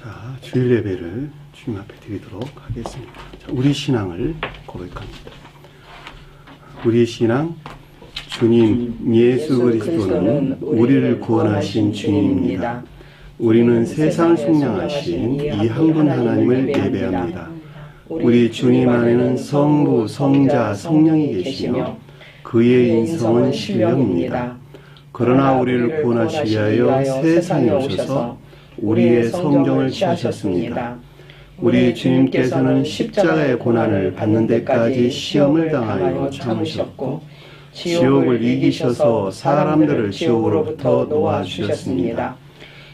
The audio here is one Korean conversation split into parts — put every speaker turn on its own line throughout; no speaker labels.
자, 주일 예배를 주님 앞에 드리도록 하겠습니다. 자, 우리 신앙을 고백합니다. 우리의 신앙, 주님 예수 그리스도는 우리를 구원하신 주님입니다. 우리는 세상을 속량하신 이 한 분 하나님을 예배합니다. 우리 주님 안에는 성부, 성자, 성령이 계시며 그의 인성은 신령입니다. 그러나 우리를 구원하시기 위하여 세상에 오셔서 우리의 성정을 취하셨습니다. 우리 주님께서는 십자가의 고난을 받는 데까지 시험을 당하여 참으셨고 지옥을 이기셔서 사람들을 지옥으로부터 놓아주셨습니다.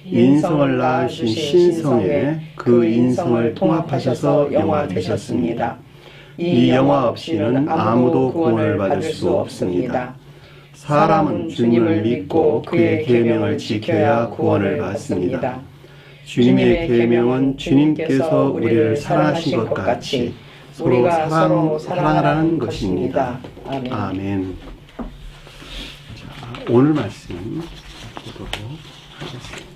인성을 낳으신 신성에 그 인성을 통합하셔서 영화 되셨습니다. 이 영화 없이는 아무도 구원을 받을 수 없습니다. 사람은 주님을 믿고 그의 계명을 지켜야 구원을 받습니다. 주님의 계명은 주님께서 우리를 사랑하신 것 같이 서로 사랑하라는 것입니다. 아멘. 자, 오늘 말씀 보도록 하겠습니다.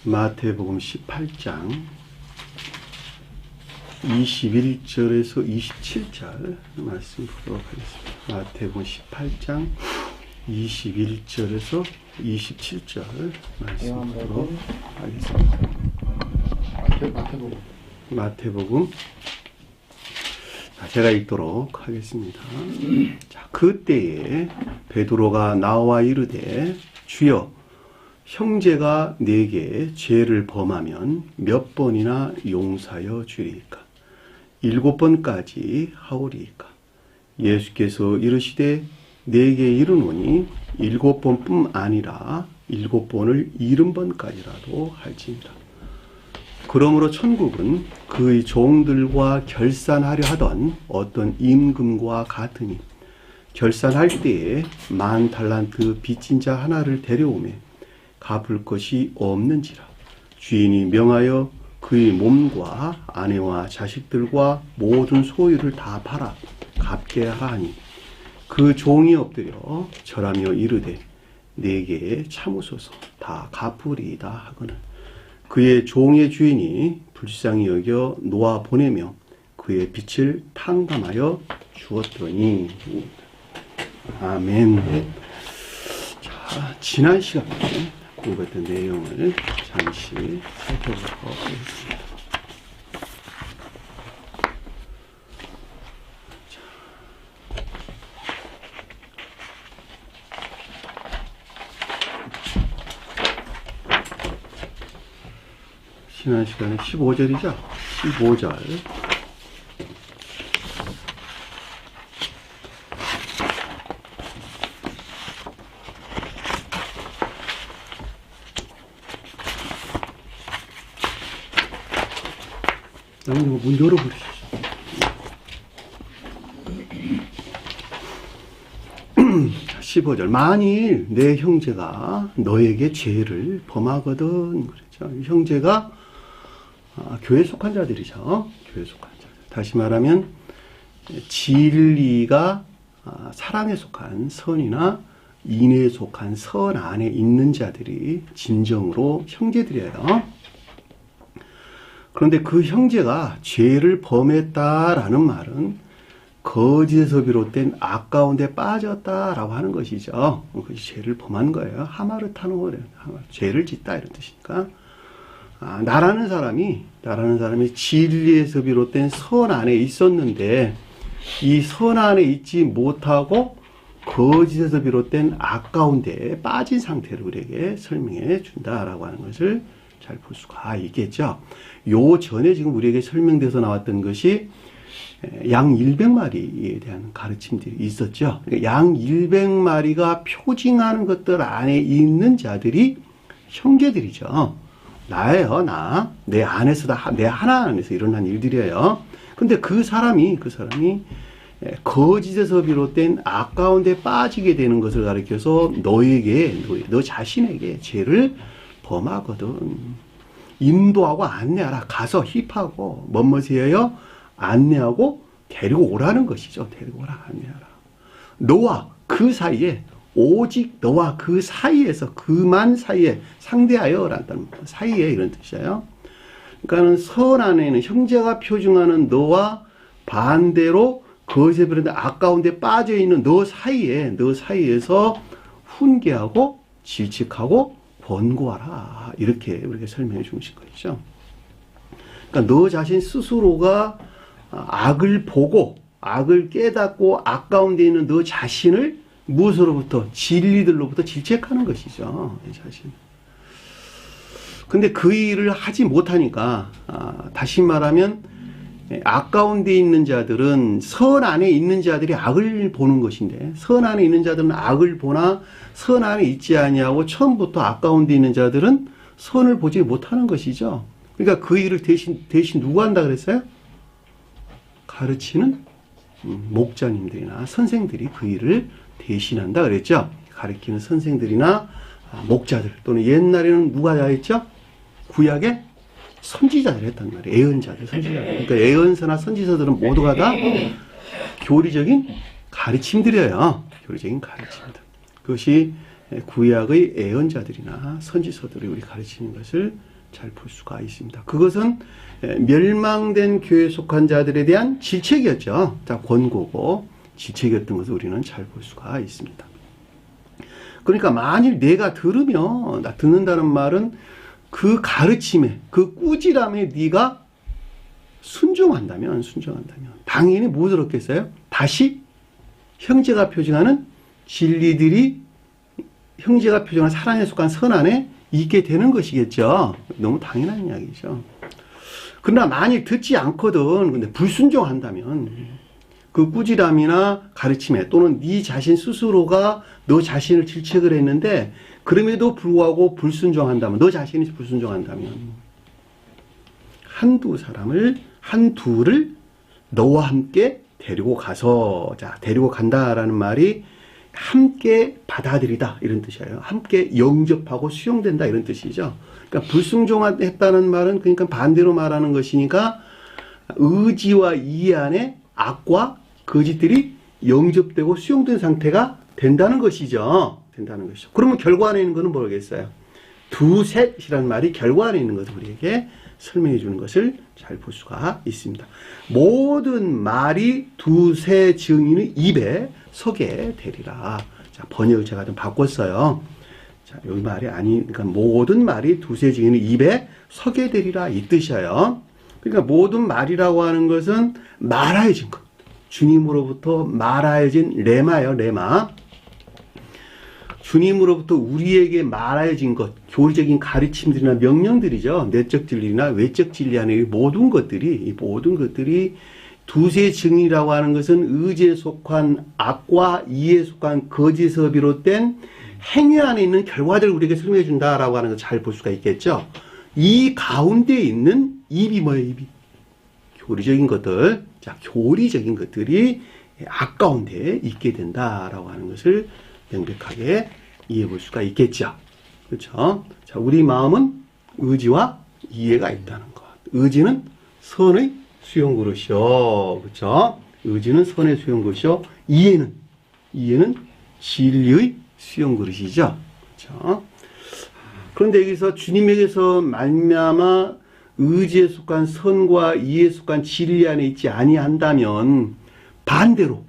마태복음 18장 21절에서 27절 말씀 보도록 하겠습니다. 마태복음 18장 21절에서 27절 말씀 보도록 하겠습니다. 마태복음 제가 읽도록 하겠습니다. 자, 그때에 베드로가 나와 이르되 주여 형제가 내게 죄를 범하면 몇 번이나 용서하여 주리이까? 7번까지 하오리이까? 예수께서 이르시되 내게 이르노니 7번뿐 아니라 7번을 70번까지라도 할지니라. 그러므로 천국은 그의 종들과 결산하려 하던 어떤 임금과 같으니 결산할 때에 10,000달란트 빚진 자 하나를 데려오매 갚을 것이 없는지라. 주인이 명하여 그의 몸과 아내와 자식들과 모든 소유를 다 팔아 갚게 하니 그 종이 엎드려 절하며 이르되 내게 참으소서 다 갚으리이다 하거늘 그의 종의 주인이 불쌍히 여겨 놓아 보내며 그의 빚을 탕감하여 주었더니. 아멘. 자, 지난 시간에 공부했던 내용을 잠시 살펴보도록 하겠습니다. 지난 시간에 15절이죠? 15절. 나머지 문 열어보시죠. 15절. 만일 내 형제가 너에게 죄를 범하거든. 그렇죠. 형제가 교회에 속한 자들이죠. 교회에 속한 자들. 다시 말하면 진리가 사랑에 속한 선이나 인애에 속한 선 안에 있는 자들이 진정으로 형제들이에요. 그런데 그 형제가 죄를 범했다라는 말은 거짓에서 비롯된 악 가운데 빠졌다라고 하는 것이죠. 그것이 죄를 범한 거예요. 하마르타노, 죄를 짓다 이런 뜻이니까. 나라는 사람이 진리에서 비롯된 선 안에 있었는데 이 선 안에 있지 못하고 거짓에서 비롯된 악 가운데 빠진 상태를 우리에게 설명해 준다라고 하는 것을 잘 볼 수가 있겠죠. 요 전에 지금 우리에게 설명돼서 나왔던 것이 양 100마리에 대한 가르침들이 있었죠. 양 100마리가 표징하는 것들 안에 있는 자들이 형제들이죠. 나예요, 나. 내 안에서, 내 하나 안에서 일어난 일들이에요. 근데 그 사람이 거짓에서 비롯된 악 가운데 빠지게 되는 것을 가리켜서 너 자신에게 죄를 범하거든. 인도하고 안내하라. 가서 힙하고, 뭐뭐세요? 안내하고 데리고 오라는 것이죠. 데리고 오라, 안내하라. 너와 그 사이에 오직 너와 그 사이에서, 그만 사이에, 상대하여라는 사이에 이런 뜻이에요. 그러니까는 선 안에는 형제가 표징하는 너와 반대로 거짓에 비롯된 아까운 데 빠져 있는 너 사이에서 훈계하고 질책하고 권고하라. 이렇게 우리가 설명해 주신 것이죠. 그러니까 너 자신 스스로가 악을 보고 악을 깨닫고 아까운 데 있는 너 자신을 무엇으로부터? 진리들로부터 질책하는 것이죠. 내 자신. 근데 그 일을 하지 못하니까, 다시 말하면, 아까운 데 있는 자들은 선 안에 있는 자들이 악을 보는 것인데, 선 안에 있는 자들은 악을 보나 선 안에 있지 아니하고 처음부터 아까운 데 있는 자들은 선을 보지 못하는 것이죠. 그러니까 그 일을 대신 누가 한다 그랬어요? 가르치는 목자님들이나 선생들이 그 일을 대신한다 그랬죠. 가르치는 선생들이나 목자들, 또는 옛날에는 누가 다 했죠? 구약에 선지자들 했단 말이에요. 예언자들, 선지자들. 그러니까 예언서나 선지서들은 모두가 다 교리적인 가르침들이에요. 교리적인 가르침들. 그것이 구약의 예언자들이나 선지서들이 우리 가르치는 것을 잘 볼 수가 있습니다. 그것은 멸망된 교회에 속한 자들에 대한 질책이었죠. 자, 권고고 질책이었던 것을 우리는 잘 볼 수가 있습니다. 그러니까 만일 내가 들으면, 나 듣는다는 말은 그 가르침에, 그 꾸지람에 네가 순종한다면 당연히 무엇을 얻겠어요? 다시 형제가 표징하는 진리들이, 형제가 표징하는 사랑에 속한 선 안에 있게 되는 것이겠죠. 너무 당연한 이야기죠. 그러나 만일 듣지 않거든, 근데 불순종한다면 그 꾸지람이나 가르침에, 또는 네 자신 스스로가 너 자신을 질책을 했는데 그럼에도 불구하고 불순종한다면, 너 자신이 불순종한다면 한둘을 너와 함께 데리고 가서, 자, 데리고 간다라는 말이 함께 받아들이다 이런 뜻이에요. 함께 영접하고 수용된다 이런 뜻이죠. 그러니까 불순종했다는 말은 그러니까 반대로 말하는 것이니까 의지와 이해 안에 악과 거짓들이 영접되고 수용된 상태가 된다는 것이죠. 그러면 결과 안에 있는 것은 뭐겠어요? 두셋이라는 말이 결과 안에 있는 것을 우리에게 설명해 주는 것을 잘 볼 수가 있습니다. 모든 말이 두세 증인의 입에 서게 되리라. 자, 번역을 제가 좀 바꿨어요. 자, 여기 말이 그러니까 모든 말이 두세 증인의 입에 서게 되리라 이 뜻이에요. 그러니까 모든 말이라고 하는 것은 말하여진 것. 주님으로부터 말하여진 레마예요, 레마. 주님으로부터 우리에게 말하여진 것, 교리적인 가르침들이나 명령들이죠. 내적 진리나 외적 진리 안에 이 모든 것들이 두세 증이라고 하는 것은 의지에 속한 악과 이에 속한 거짓에 비롯된 행위 안에 있는 결과들을 우리에게 설명해 준다라고 하는 걸 잘 볼 수가 있겠죠. 이 가운데 있는 입이 뭐예요, 입이? 교리적인 것들. 자, 교리적인 것들이 악 가운데 있게 된다라고 하는 것을 명백하게 이해해 볼 수가 있겠죠. 그렇죠? 자, 우리 마음은 의지와 이해가 있다는 것. 의지는 선의 수용 그릇이요. 그렇죠? 의지는 선의 수용 그릇이요. 이해는 진리의 수용 그릇이죠. 그렇죠? 그런데 여기서 주님에게서 말미암아 의지에 속한 선과 이해에 속한 진리 안에 있지 아니한다면 반대로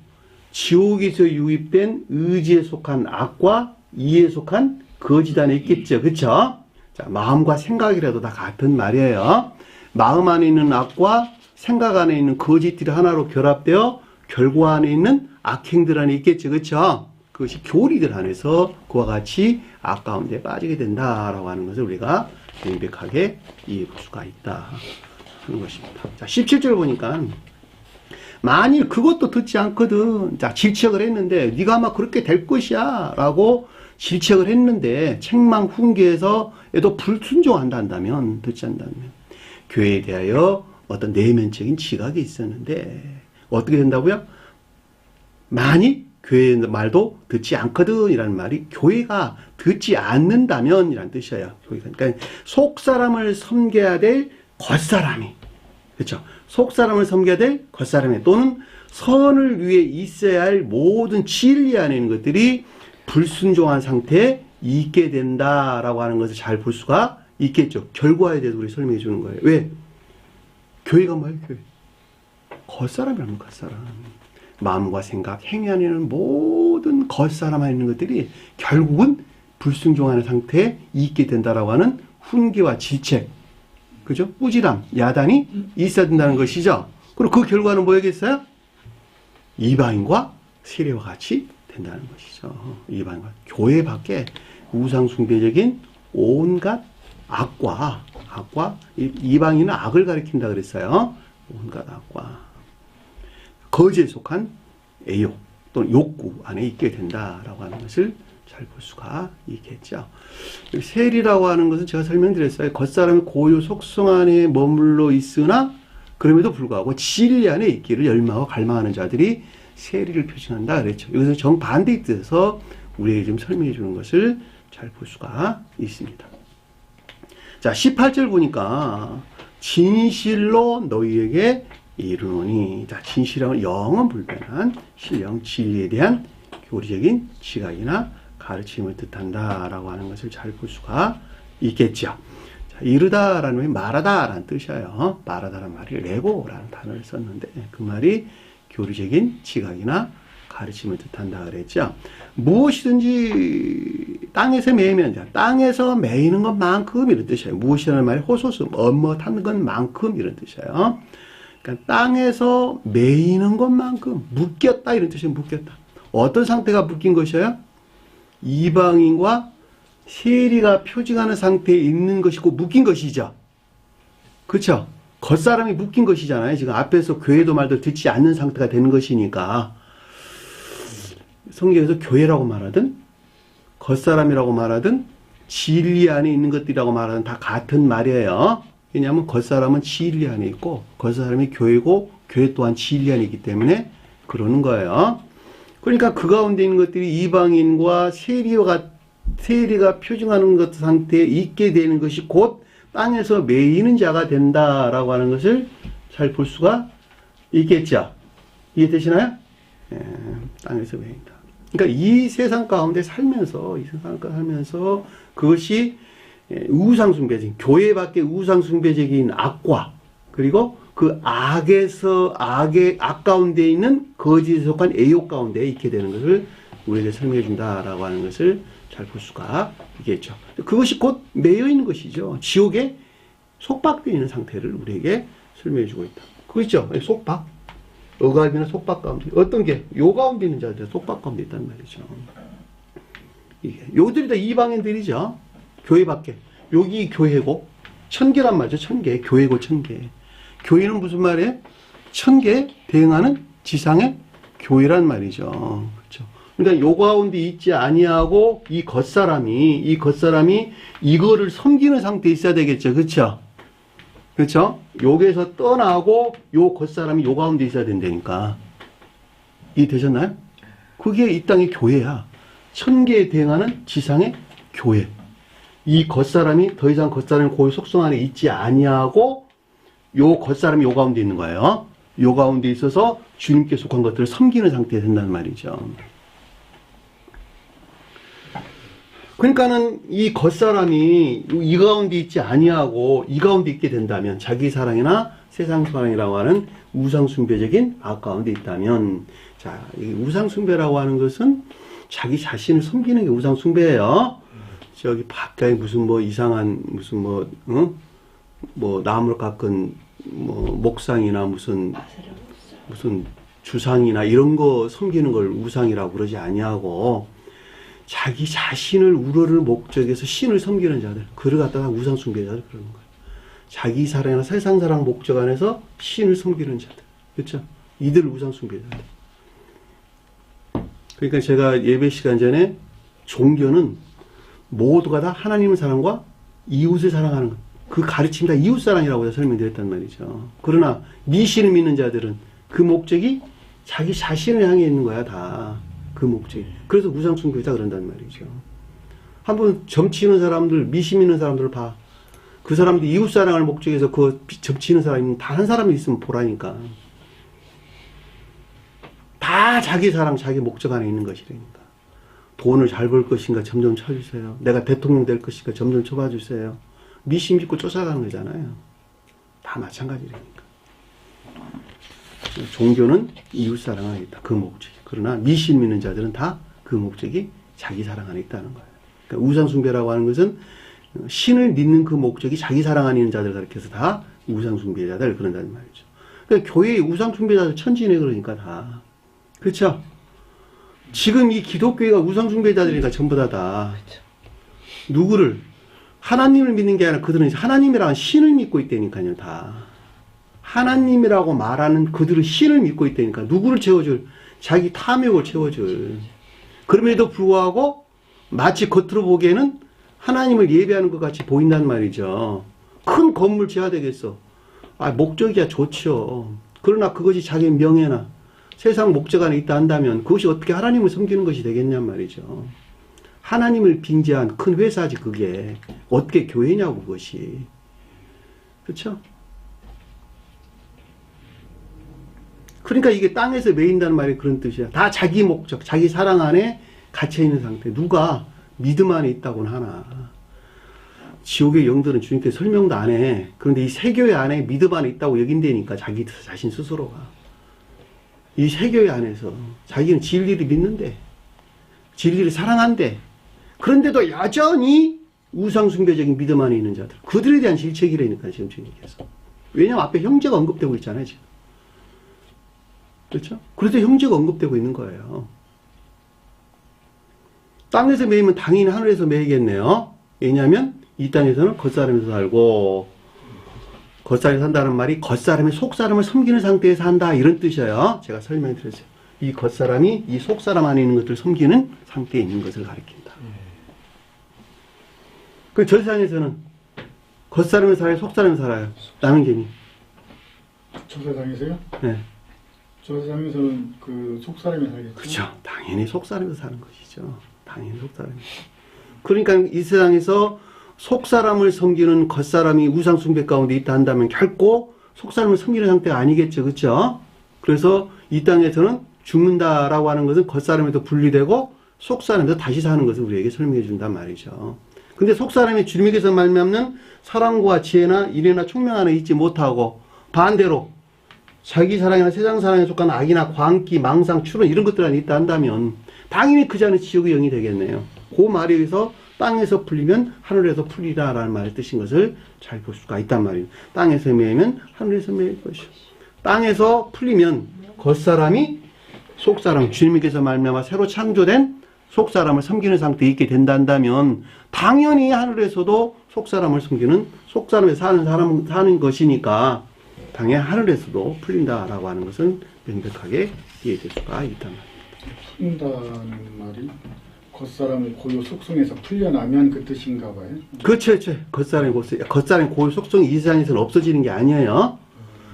지옥에서 유입된 의지에 속한 악과 이해에 속한 거짓 안에 있겠죠. 그렇죠? 자, 마음과 생각이라도 다 같은 말이에요. 마음 안에 있는 악과 생각 안에 있는 거짓들이 하나로 결합되어 결과 안에 있는 악행들 안에 있겠죠. 그렇죠? 그것이 교리들 안에서 그와 같이 악 가운데 빠지게 된다라고 하는 것을 우리가 명백하게 이해해 볼 수가 있다 하는 것입니다. 자, 17절 보니까 만일 그것도 듣지 않거든. 자, 질책을 했는데 네가 아마 그렇게 될 것이야 라고 질책을 했는데 책망 훈계에서에도 불순종한다면, 듣지 않는다면 교회에 대하여 어떤 내면적인 지각이 있었는데 어떻게 된다고요? 만일 교회의 말도 듣지 않거든 이라는 말이 교회가 듣지 않는다면 이라는 뜻이에요. 그러니까 속사람을 섬겨야 될 겉사람이, 그렇죠? 속사람을 섬겨야 될 겉사람이, 또는 선을 위해 있어야 할 모든 진리 안에 있는 것들이 불순종한 상태에 있게 된다라고 하는 것을 잘 볼 수가 있겠죠. 결과에 대해서 우리 설명해 주는 거예요. 왜? 교회가 뭐예요? 교회. 겉사람이라는 겉사람. 마음과 생각, 행위 안에 있는 모든 겉사람 안에 있는 것들이 결국은 불순종하는 상태에 있게 된다라고 하는 훈계와 질책, 그죠? 꾸지람, 야단이 있어야 된다는 것이죠. 그럼 그 결과는 뭐겠어요? 이방인과 세례와 같이 된다는 것이죠. 이방인과 교회 밖에 우상숭배적인 온갖 악과 이방인은 악을 가리킨다 그랬어요. 온갖 악과 거지에 속한 애욕 또는 욕구 안에 있게 된다라고 하는 것을 잘 볼 수가 있겠죠. 세리라고 하는 것은 제가 설명드렸어요. 겉사람의 고유 속성 안에 머물러 있으나 그럼에도 불구하고 진리 안에 있기를 열망하고 갈망하는 자들이 세리를 표징한다 그랬죠. 여기서 정반대의 뜻에서 우리에게 좀 설명해 주는 것을 잘 볼 수가 있습니다. 자, 18절 보니까 진실로 너희에게 이르노니, 자, 진실함은 영은 불변한 신령 진리에 대한 교리적인 지각이나 가르침을 뜻한다라고 하는 것을 잘 볼 수가 있겠죠. 자, 이르다라는 말이 말하다라는 뜻이에요. 말하다라는 말이 레고라는 단어를 썼는데 그 말이 교리적인 지각이나 가르침을 뜻한다 그랬죠. 무엇이든지 땅에서 매이면, 땅에서 매이는 것만큼 이런 뜻이에요. 무엇이라는 말이 호소스, 엄못한 것만큼 이런 뜻이에요. 그러니까 땅에서 매이는 것만큼 묶였다 이런 뜻이에요. 묶였다. 어떤 상태가 묶인 것이에요? 이방인과 세리가 표징하는 상태에 있는 것이고 묶인 것이죠. 그렇죠? 겉사람이 묶인 것이잖아요. 지금 앞에서 교회도 말도 듣지 않는 상태가 되는 것이니까 성경에서 교회라고 말하든 겉사람이라고 말하든 진리 안에 있는 것들이라고 말하든 다 같은 말이에요. 왜냐하면 겉사람은 진리 안에 있고 겉사람이 교회고 교회 또한 진리 안에 있기 때문에 그러는 거예요. 그러니까 그 가운데 있는 것들이 이방인과 세리가 표징하는 것 상태에 있게 되는 것이 곧 땅에서 매이는 자가 된다라고 하는 것을 잘 볼 수가 있겠죠. 이해되시나요? 땅에서 매인다. 그러니까 이 세상 가운데 살면서 그것이 우상숭배적인, 교회 밖에 우상숭배적인 악과 그리고 그 악 가운데 있는 거짓에 속한 애욕 가운데 있게 되는 것을 우리에게 설명해 준다라고 하는 것을 잘 볼 수가 있겠죠. 그것이 곧 매여 있는 것이죠. 지옥에 속박되어 있는 상태를 우리에게 설명해 주고 있다. 그거 있죠? 속박. 억압이나 속박 가운데. 어떤 게? 요 가운데 있는 자들 속박 가운데 있단 말이죠. 이게. 요들이 다 이방인들이죠. 교회 밖에. 여기 교회고, 천계란 말이죠. 천계. 교회고 천계. 교회는 무슨 말이에요? 천계에 대응하는 지상의 교회란 말이죠. 그렇죠. 그러니까 요 가운데 있지 아니하고 이 겉사람이 이거를 섬기는 상태에 있어야 되겠죠. 그렇죠? 그렇죠? 여기에서 떠나고 요 겉사람이 요 가운데 있어야 된다니까. 이해되셨나요? 그게 이 땅의 교회야. 천계에 대응하는 지상의 교회. 이 겉사람이 더 이상 겉사람의 고유 속성 안에 있지 아니하고 요 겉사람이 요 가운데 있는 거예요. 요 가운데 있어서 주님께 속한 것들을 섬기는 상태에 된다는 말이죠. 그러니까는 이 겉사람이 이 가운데 있지 아니하고 이 가운데 있게 된다면 자기 사랑이나 세상 사랑이라고 하는 우상숭배적인 악 가운데 있다면, 자, 이 우상숭배라고 하는 것은 자기 자신을 섬기는 게 우상숭배예요. 저기 바깥에 무슨 뭐 이상한 무슨 뭐 나무를 깎은 뭐 목상이나 무슨 주상이나 이런 거 섬기는 걸 우상이라고 그러지 아니하고 자기 자신을 우러를 목적에서 신을 섬기는 자들, 그를 갖다가 우상숭배자들 그러는 거예요. 자기 사랑이나 세상 사랑 목적 안에서 신을 섬기는 자들, 그렇죠? 이들 우상숭배자들. 그러니까 제가 예배 시간 전에 종교는 모두가 다 하나님의 사랑과 이웃을 사랑하는 것, 그 가르침이 다 이웃사랑이라고 설명드렸단 말이죠. 그러나 미신을 믿는 자들은 그 목적이 자기 자신을 향해 있는 거야, 다. 그 목적이. 그래서 우상숭배자 그런단 말이죠. 한번 점치는 사람들, 미신 믿는 사람들을 봐. 그 사람들 이웃사랑을 목적해서 그 점치는 사람이 단 한 사람이 있으면 보라니까. 다 자기 사랑, 자기 목적 안에 있는 것이라니까. 돈을 잘 벌 것인가 점점 쳐주세요. 내가 대통령 될 것인가 점점 쳐봐주세요. 미신 믿고 쫓아가는 거잖아요. 다 마찬가지라니까. 종교는 이웃 사랑 안에 있다. 그 목적이. 그러나 미신 믿는 자들은 다 그 목적이 자기 사랑 안에 있다는 거예요. 그러니까 우상숭배라고 하는 것은 신을 믿는 그 목적이 자기 사랑 안에 있는 자들 가르쳐서 다 우상숭배자들 그런다는 말이죠. 그러니까 교회의 우상숭배자들 천지네 그러니까 다. 그렇죠? 지금 이 기독교회가 우상숭배자들이니까 전부 다. 누구를? 하나님을 믿는 게 아니라 그들은 하나님이라는 신을 믿고 있다니까요, 다. 하나님이라고 말하는 그들은 신을 믿고 있다니까. 누구를 채워줄? 자기 탐욕을 채워줄. 그럼에도 불구하고 마치 겉으로 보기에는 하나님을 예배하는 것 같이 보인단 말이죠. 큰 건물 지어야 되겠어. 목적이야 좋죠. 그러나 그것이 자기 명예나 세상 목적 안에 있다 한다면 그것이 어떻게 하나님을 섬기는 것이 되겠냔 말이죠. 하나님을 빙자한 큰 회사지 그게. 어떻게 교회냐고 그것이. 그렇죠? 그러니까 이게 땅에서 매인다는 말이 그런 뜻이야. 다 자기 목적, 자기 사랑 안에 갇혀있는 상태. 누가 믿음 안에 있다고는 하나. 지옥의 영들은 주님께서 설명도 안 해. 그런데 이 세교회 안에 믿음 안에 있다고 여긴다니까 자기 자신 스스로가. 이 세교회 안에서 자기는 진리를 믿는데 진리를 사랑한대. 그런데도 여전히 우상숭배적인 믿음 안에 있는 자들. 그들에 대한 질책이라니까 지금 주님께서. 왜냐면 앞에 형제가 언급되고 있잖아요 지금. 그렇죠? 그래서 형제가 언급되고 있는 거예요. 땅에서 매이면 당연히 하늘에서 매이겠네요. 왜냐하면 이 땅에서는 겉사람에서 살고 겉사람에 산다는 말이 겉사람이 속사람을 섬기는 상태에서 산다 이런 뜻이에요. 제가 설명해 드렸어요. 이 겉사람이 이 속사람 안에 있는 것들을 섬기는 상태에 있는 것을 가리킨다. 그 저 세상에서는 겉사람에 살아요? 속사람에 살아요? 라는 개념.
저 세상에서요?
네.
저 세상에서는 그 속사람이 살겠죠.
그렇죠. 당연히 속사람에서 사는 것이죠. 당연히 속사람이죠. 그러니까 이 세상에서 속사람을 섬기는 겉사람이 우상숭배 가운데 있다 한다면 결코 속사람을 섬기는 상태가 아니겠죠. 그렇죠? 그래서 이 땅에서는 죽는다라고 하는 것은 겉사람에서 분리되고 속사람에서 다시 사는 것을 우리에게 설명해 준단 말이죠. 근데 속사람이 주님에게서 말미암는 사랑과 지혜나 이래나 총명 안에 있지 못하고 반대로 자기 사랑이나 세상 사랑에 속한 악이나 광기, 망상, 추론 이런 것들 안에 있다 한다면 당연히 그 자는 지옥의 영이 되겠네요. 그 말에 의해서 땅에서 풀리면 하늘에서 풀리라라는 말의 뜻인 것을 잘 볼 수가 있단 말이에요. 땅에서 매이면 하늘에서 매일 것이요. 땅에서 풀리면 겉사람이 속사람, 주님께서 말미암아 새로 창조된 속사람을 섬기는 상태에 있게 된다면 당연히 하늘에서도 속사람을 섬기는 속사람에 사는 것이니까 당연히 하늘에서도 풀린다라고 하는 것은 명백하게 이해될 수가 있단 말입니다.
풀린다는 말이 겉사람의 고유 속성에서 풀려나면 그 뜻인가 봐요.
그렇죠. 겉사람의 고유 속성이 이 세상에서는 없어지는 게 아니에요.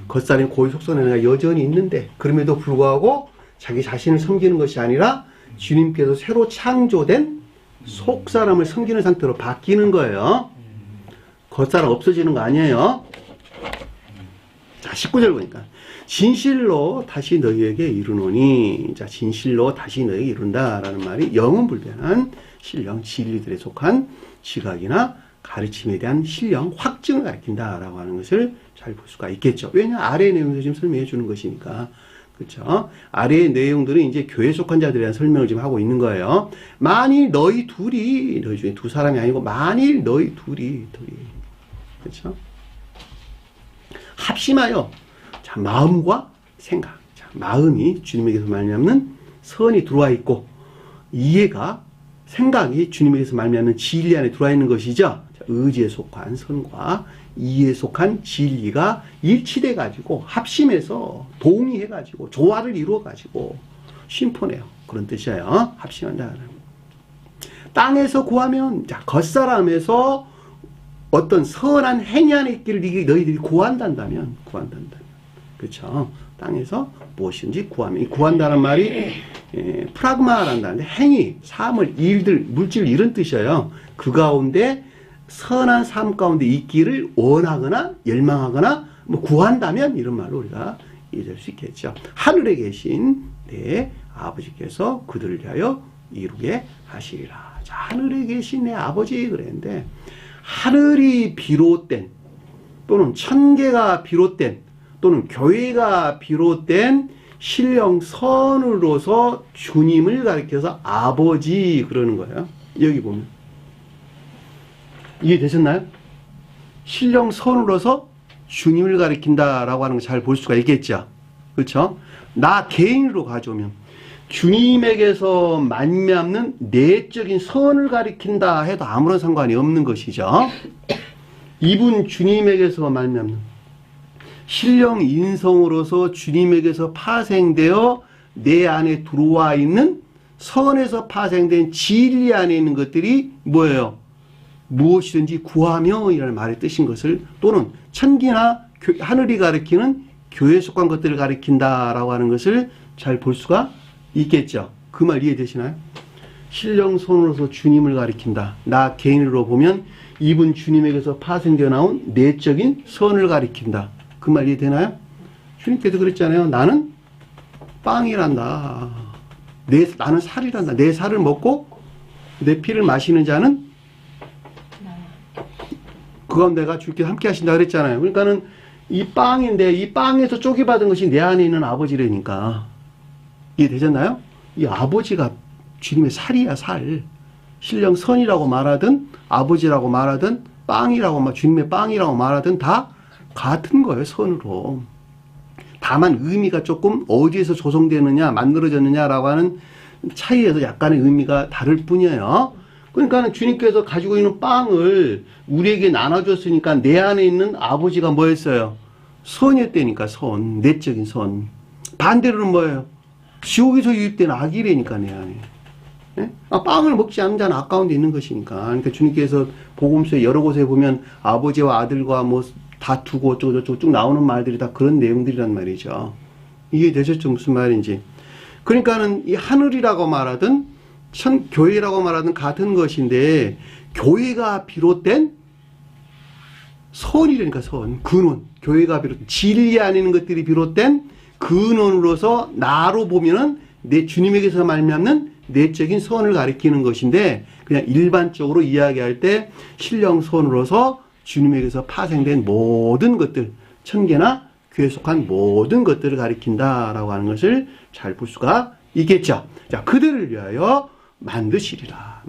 겉사람의 고유 속성은 여전히 있는데 그럼에도 불구하고 자기 자신을 섬기는 것이 아니라 주님께서 새로 창조된 속사람을 섬기는 상태로 바뀌는 거예요. 겉사람 없어지는 거 아니에요. 자, 19절 보니까 진실로 다시 너희에게 이르노니, 자, 진실로 다시 너희에게 이룬다라는 말이 영원불변한 신령, 진리들에 속한 지각이나 가르침에 대한 신령, 확증을 가리킨다라고 하는 것을 잘 볼 수가 있겠죠. 왜냐, 아래의 내용에서 지금 설명해 주는 것이니까. 그렇죠? 아래의 내용들은 이제 교회에 속한 자들에 대한 설명을 지금 하고 있는 거예요. 만일 너희 둘이, 너희 중에 두 사람이 아니고 만일 너희 둘이 그렇죠? 합심하여, 자, 마음과 생각, 자, 마음이 주님에게서 말미암는 선이 들어와 있고 이해가, 생각이 주님에게서 말미암는 진리 안에 들어와 있는 것이죠. 자, 의지에 속한 선과 이해에 속한 진리가 일치돼 가지고 합심해서 동의해 가지고 조화를 이루어 가지고 심포내요. 그런 뜻이에요. 합심한다는. 땅에서 구하면, 자, 겉사람에서 어떤 선한 행위 안에 있기를 너희들이 구한다면. 그렇죠? 땅에서 무엇인지 구하면. 이 구한다는 말이 프라그마란다는데 행위, 삶을, 일들, 물질 이런 뜻이에요. 그 가운데 선한 삶 가운데 있기를 원하거나 열망하거나 뭐 구한다면 이런 말로 우리가 이해될 수 있겠죠. 하늘에 계신 내 아버지께서 그들을 위하여 이루게 하시리라. 자, 하늘에 계신 내 아버지 그랬는데 하늘이 비롯된 또는 천계가 비롯된 또는 교회가 비롯된 신령선으로서 주님을 가리켜서 아버지 그러는 거예요. 여기 보면 이해되셨나요? 신령선으로서 주님을 가리킨다라고 하는 거 잘 볼 수가 있겠죠. 그렇죠? 나 개인으로 가져오면 주님에게서 만미암는 내적인 선을 가리킨다 해도 아무런 상관이 없는 것이죠. 이분 주님에게서 만미암는 신령 인성으로서 주님에게서 파생되어 내 안에 들어와 있는 선에서 파생된 진리 안에 있는 것들이 뭐예요? 무엇이든지 구하며 이라는 말의 뜻인 것을 또는 천기나 하늘이 가리키는 교회에 속한 것들을 가리킨다라고 하는 것을 잘 볼 수가 있겠죠. 그 말 이해되시나요? 신령선으로서 주님을 가리킨다. 나 개인으로 보면 이분 주님에게서 파생되어 나온 내적인 선을 가리킨다. 그 말 이해되나요? 주님께서 그랬잖아요. 나는 빵이란다. 나는 살이란다. 내 살을 먹고 내 피를 마시는 자는 그건 내가 주께서 함께 하신다 그랬잖아요. 그러니까는 이 빵인데 이 빵에서 쪼개 받은 것이 내 안에 있는 아버지라니까. 이해되셨나요? 이 아버지가 주님의 살이야, 살. 신령선이라고 말하든 아버지라고 말하든 빵이라고 주님의 빵이라고 말하든 다 같은 거예요, 선으로. 다만 의미가 조금 어디에서 조성되느냐, 만들어졌느냐라고 하는 차이에서 약간의 의미가 다를 뿐이에요. 그러니까 주님께서 가지고 있는 빵을 우리에게 나눠줬으니까 내 안에 있는 아버지가 뭐였어요? 선이었다니까, 선. 내적인 선. 반대로는 뭐예요? 지옥에서 유입된 악이라니까, 내 안에. 예? 빵을 먹지 않는 자는 아까운 데 있는 것이니까. 그러니까 주님께서 복음서에 여러 곳에 보면 아버지와 아들과 뭐 다투고 어쩌고저쩌고 쭉 나오는 말들이 다 그런 내용들이란 말이죠. 이해되셨죠? 무슨 말인지. 그러니까는 이 하늘이라고 말하든 교회라고 말하든 같은 것인데 교회가 비롯된 선이라니까 선, 근원. 교회가 비롯된 진리 안에 있는 것들이 비롯된 근원으로서 나로 보면은 내 주님에게서 말미암는 내적인 선을 가리키는 것인데 그냥 일반적으로 이야기할 때 신령선으로서 주님에게서 파생된 모든 것들, 천계나 교회에 속한 모든 것들을 가리킨다라고 하는 것을 잘 볼 수가 있겠죠. 자, 그들을 위하여 만드시리라.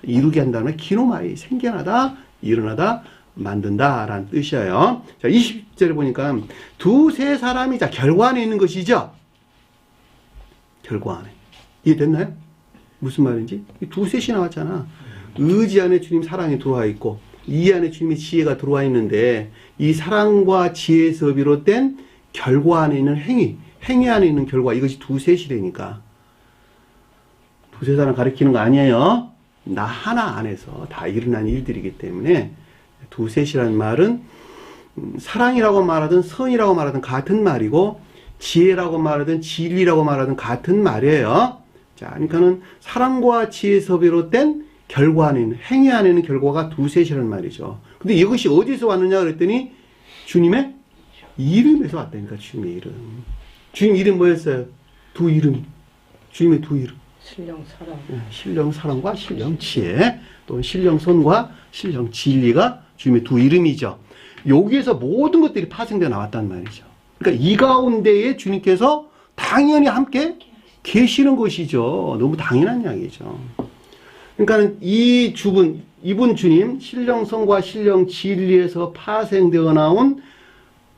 이루게 한다면 기노마이 생겨나다, 일어나다, 만든다라는 뜻이에요. 자, 20절에 보니까 두세 사람이 자 결과안에 있는 것이죠. 결과안에. 이해됐나요? 무슨 말인지? 두셋이 나왔잖아. 의지 안에 주님 사랑이 들어와 있고 이 안에 주님의 지혜가 들어와 있는데 이 사랑과 지혜에서 비롯된 결과 안에 있는 행위 안에 있는 결과 이것이 두셋이라니까. 두세 사람 가리키는 거 아니에요. 나 하나 안에서 다 일어난 일들이기 때문에 두셋이라는 말은 사랑이라고 말하든 선이라고 말하든 같은 말이고 지혜라고 말하든 진리라고 말하든 같은 말이에요. 자, 그러니까는 사랑과 지혜에서 비롯된 결과 안에 있는 행위 안에 있는 결과가 두셋이라는 말이죠. 근데 이것이 어디서 왔느냐 그랬더니 주님의 이름에서 왔다니까. 주님의 이름. 주님 이름 뭐였어요? 두 이름. 주님의 두 이름.
신령사랑.
신령사랑과 신령지혜 또는 신령선과 신령진리가 주님의 두 이름이죠. 여기에서 모든 것들이 파생되어 나왔단 말이죠. 그러니까 이 가운데에 주님께서 당연히 함께 계시는 것이죠. 너무 당연한 이야기죠. 그러니까 이분 주님 신령선과 신령진리에서 파생되어 나온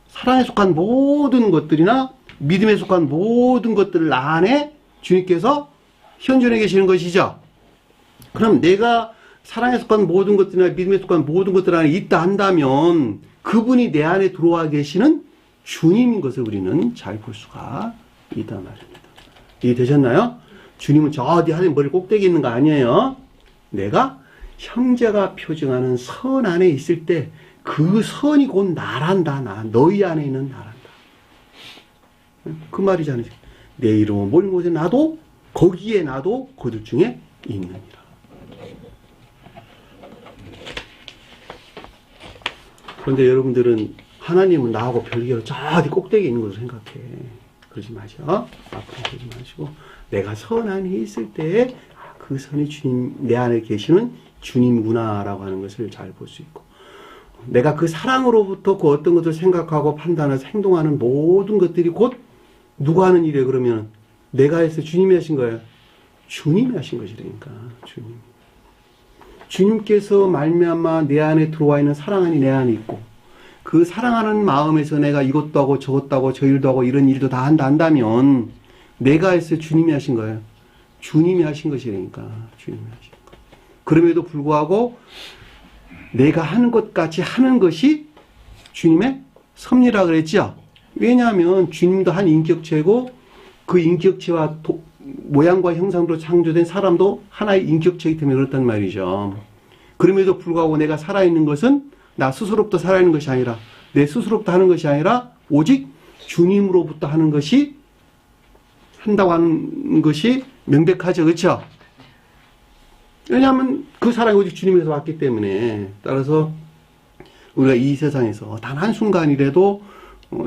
사랑에 속한 모든 것들이나 믿음에 속한 모든 것들 안에 주님께서 현존해 계시는 것이죠. 그럼 내가 사랑에 속한 모든 것들이나 믿음에 속한 모든 것들 안에 있다 한다면 그분이 내 안에 들어와 계시는 주님인 것을 우리는 잘 볼 수가 있단 말입니다. 이해되셨나요? 주님은 저 어디 하늘 머리 꼭대기에 있는 거 아니에요. 내가 형제가 표징하는 선 안에 있을 때 그 선이 곧 나란다. 너희 안에 있는 나란다. 그 말이잖아요. 내 이름은 모인 곳에 나도 거기에 나도 그들 중에 있느니라. 그런데 여러분들은 하나님은 나하고 별개로 저 어디 꼭대기에 있는 것으로 생각해. 그러지 마시고 앞으로 그러지 마시고 내가 선 안에 있을 때 그 선이 주님, 내 안에 계시는 주님구나라고 하는 것을 잘 볼 수 있고, 내가 그 사랑으로부터 그 어떤 것을 생각하고 판단해서 행동하는 모든 것들이 곧 누가 하는 일이에요? 그러면 내가 해서 주님이 하신 거예요. 주님이 하신 것이라니까. 주님께서 말미암아 내 안에 들어와 있는 사랑 안이 내 안에 있고, 그 사랑하는 마음에서 내가 이것도 하고 저것도 하고 저 일도 하고 이런 일도 다 한다면 내가 해서 주님이 하신 거예요. 주님이 하신 것이라니까. 주님이 하신 거. 그럼에도 불구하고 내가 하는 것 같이 하는 것이 주님의 섭리라 그랬죠. 왜냐하면 주님도 한 인격체고 그 인격체와 모양과 형상으로 창조된 사람도 하나의 인격체이기 때문에 그렇단 말이죠. 그럼에도 불구하고 내가 살아있는 것은 나 스스로부터 살아있는 것이 아니라, 내 스스로부터 하는 것이 아니라 오직 주님으로부터 하는 것이, 한다고 하는 것이 명백하죠. 그렇죠? 왜냐하면 그 사랑이 오직 주님에서 왔기 때문에. 따라서 우리가 이 세상에서 단 한순간이라도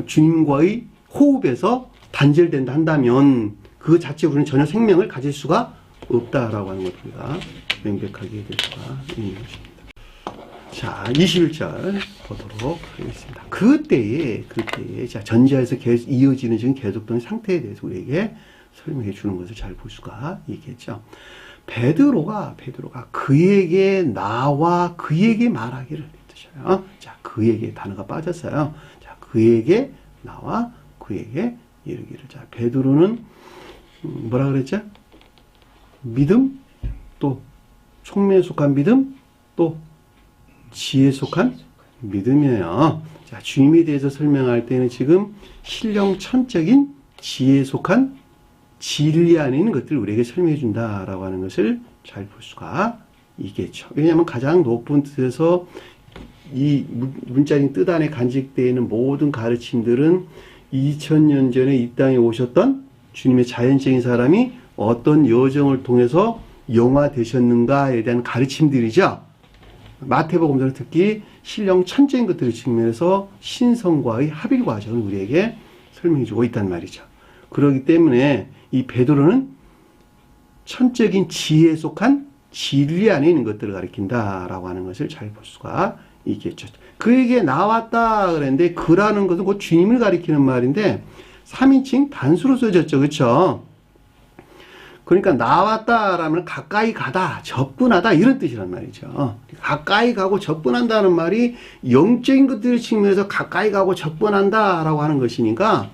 주님과의 호흡에서 단절된다 한다면 그 자체 우리는 전혀 생명을 가질 수가 없다라고 하는 것을 우리가 명백하게 될 수가 있는 것입니다. 자, 21절 보도록 하겠습니다. 그때에 자, 전자에서 계속 이어지는 지금 계속되는 상태에 대해서 우리에게 설명해 주는 것을 잘 볼 수가 있겠죠. 베드로가 그에게 나와 그에게 말하기를 뜻이에요. 자, 그에게 단어가 빠졌어요. 자, 그에게 나와 그에게 이르기를. 자, 베드로는 뭐라 그랬죠? 믿음, 또 총명에 속한 믿음, 또 지혜에 속한 믿음이에요. 자, 주님에 대해서 설명할 때는 지금 신령천적인 지혜에 속한 진리 안에 있는 것들을 우리에게 설명해 준다라고 하는 것을 잘 볼 수가 있겠죠. 왜냐하면 가장 높은 뜻에서 이 문자인 뜻 안에 간직되어 있는 모든 가르침들은 2000년 전에 이 땅에 오셨던 주님의 자연적인 사람이 어떤 여정을 통해서 영화되셨는가에 대한 가르침들이죠. 마태복음서는 특히 신령천적인 것들을 측면에서 신성과의 합일 과정을 우리에게 설명해 주고 있단 말이죠. 그렇기 때문에 이 베드로는 천적인 지혜에 속한 진리 안에 있는 것들을 가리킨다라고 하는 것을 잘 볼 수가 있겠죠. 그에게 나왔다 그랬는데 그라는 것은 곧 주님을 가리키는 말인데 3인칭 단수로 써졌죠. 그렇죠? 그러니까 나왔다라면 가까이 가다, 접근하다 이런 뜻이란 말이죠. 가까이 가고 접근한다는 말이 영적인 것들 측면에서 가까이 가고 접근한다라고 하는 것이니까,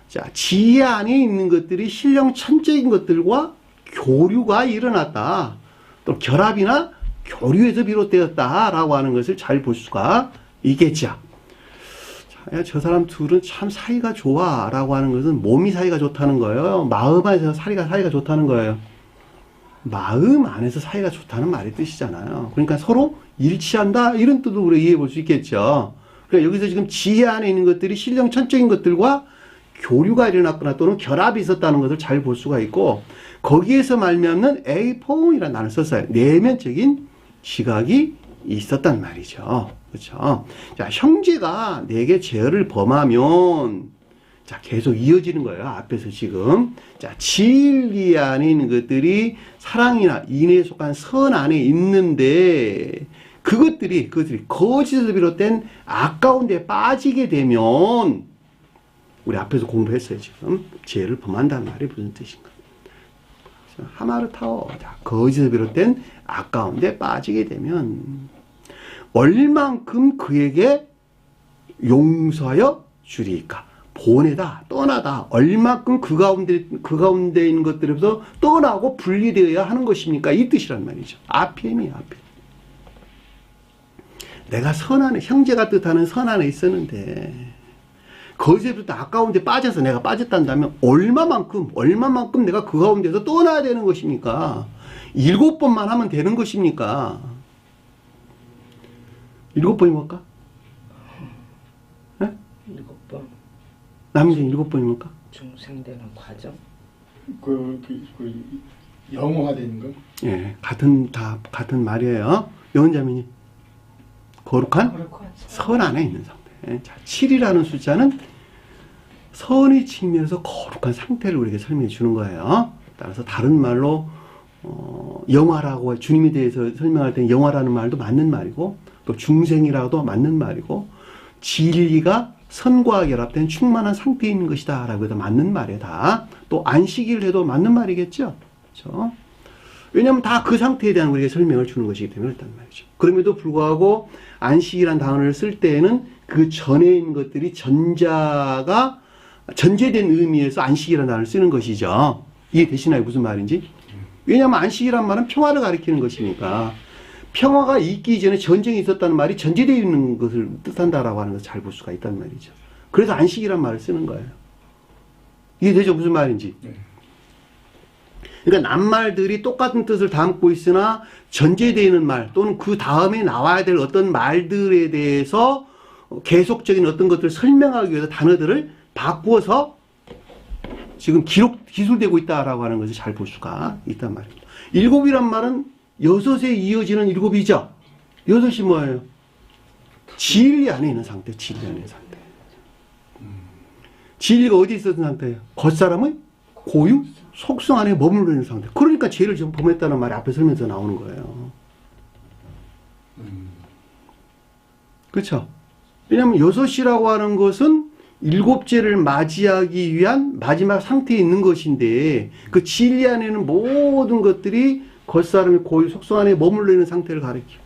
자, 지혜 안에 있는 것들이 신령천적인 것들과 교류가 일어났다. 또 결합이나 교류에서 비롯되었다라고 하는 것을 잘 볼 수가 있겠죠. 자, 저 사람 둘은 참 사이가 좋아라고 하는 것은 몸이 사이가 좋다는 거예요. 마음 안에서 사이가 좋다는 거예요. 마음 안에서 사이가 좋다는 말의 뜻이잖아요. 그러니까 서로 일치한다 이런 뜻으로 우리가 이해해 볼 수 있겠죠. 그러니까 여기서 지금 지혜 안에 있는 것들이 신령천적인 것들과 교류가 일어났거나 또는 결합이 있었다는 것을 잘 볼 수가 있고, 거기에서 말미암는 에이폰이라는 단어를 썼어요. 내면적인 지각이 있었단 말이죠. 그렇죠? 자, 형제가 내게 죄를 범하면, 자, 계속 이어지는 거예요. 앞에서 지금. 자, 진리 안에 있는 것들이 사랑이나 인애에 속한 선 안에 있는데, 그것들이 거짓에서 비롯된 아까운 데 빠지게 되면, 우리 앞에서 공부했어요, 지금. 죄를 범한다는 말이 무슨 뜻인가. 하마르타오. 자, 거짓에서 비롯된 아까운데 빠지게 되면, 얼만큼 그에게 용서하여 주리까. 보내다, 떠나다. 얼만큼 그 가운데 있는 것들에서 떠나고 분리되어야 하는 것입니까? 이 뜻이란 말이죠. 아피엠이에요, 아피엠. 내가 선 안에, 형제가 뜻하는 선 안에 있었는데, 거기서부터 아까운데 빠져서 내가 빠졌단다면 얼마만큼 내가 그 가운데서 떠나야 되는 것입니까? 7번만 하면 되는 것입니까? 7번이 뭘까? 네?
7번.
남인생 7번이 뭘까?
중생되는 과정?
영어화되는 거?
예, 같은 말이에요. 여운자매님. 거룩한 선 안에 있는 상태. 자, 7이라는 숫자는 선의 측면에서 거룩한 상태를 우리에게 설명해 주는 거예요. 따라서 다른 말로 영화라고 주님에 대해서 설명할 때는 영화라는 말도 맞는 말이고 또 중생이라도 맞는 말이고 진리가 선과 결합된 충만한 상태에 있는 것이다 라고 해도 맞는 말이에요. 다. 또 안식일 해도 맞는 말이겠죠. 그렇죠? 왜냐하면 다 그 상태에 대한 우리가 설명을 주는 것이기 때문에 그렇단 말이죠. 그럼에도 불구하고 안식이라는 단어를 쓸 때에는 그 전에 있는 것들이 전제된 의미에서 안식이라는 단어를 쓰는 것이죠. 이해되시나요? 무슨 말인지? 왜냐하면 안식이란 말은 평화를 가리키는 것이니까 평화가 있기 전에 전쟁이 있었다는 말이 전제되어 있는 것을 뜻한다라고 하는 것을 잘 볼 수가 있다는 말이죠. 그래서 안식이란 말을 쓰는 거예요. 이해되죠? 무슨 말인지?
네.
그러니까 낱말들이 똑같은 뜻을 담고 있으나 전제되어 있는 말 또는 그 다음에 나와야 될 어떤 말들에 대해서 계속적인 어떤 것들을 설명하기 위해서 단어들을 바꾸어서 지금 기술되고 있다라고 하는 것을 잘 볼 수가 있단 말입니다. 일곱이란 말은 여섯에 이어지는 일곱이죠. 여섯이 뭐예요? 진리 안에 있는 상태, 진리 안에 있는 상태. 진리가 어디 있었던 상태예요? 겉사람의 고유, 속성 안에 머물러 있는 상태. 그러니까 죄를 좀 범했다는 말이 앞에 설명서 나오는 거예요. 그렇죠? 왜냐하면 여섯이라고 하는 것은 일곱째를 맞이하기 위한 마지막 상태에 있는 것인데 그 진리 안에는 모든 것들이 겉사람의 고유 속성 안에 머물러 있는 상태를 가리키고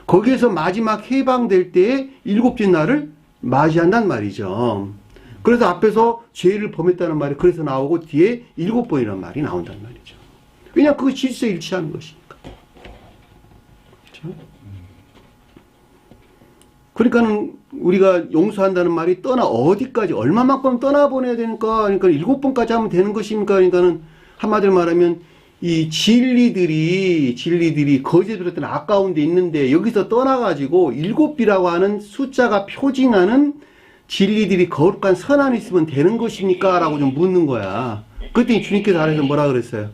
거기에서 마지막 해방될 때에 일곱째 날을 맞이한단 말이죠. 그래서 앞에서 죄를 범했다는 말이 그래서 나오고 뒤에 7번이라는 말이 나온단 말이죠. 왜냐하면 그거 질서에 일치하는 것이니까. 그렇죠? 그러니까는 우리가 용서한다는 말이 어디까지 얼마만큼 떠나보내야 되니까 그러니까 7번까지 하면 되는 것입니까? 그러니까는 한마디로 말하면 이 진리들이 거짓에 들었던 아까운 데 있는데 여기서 떠나가지고 7이라고 하는 숫자가 표징하는 진리들이 거룩한 선 안에 있으면 되는 것입니까? 라고 좀 묻는 거야. 그랬더니 주님께서 아래서 뭐라 그랬어요?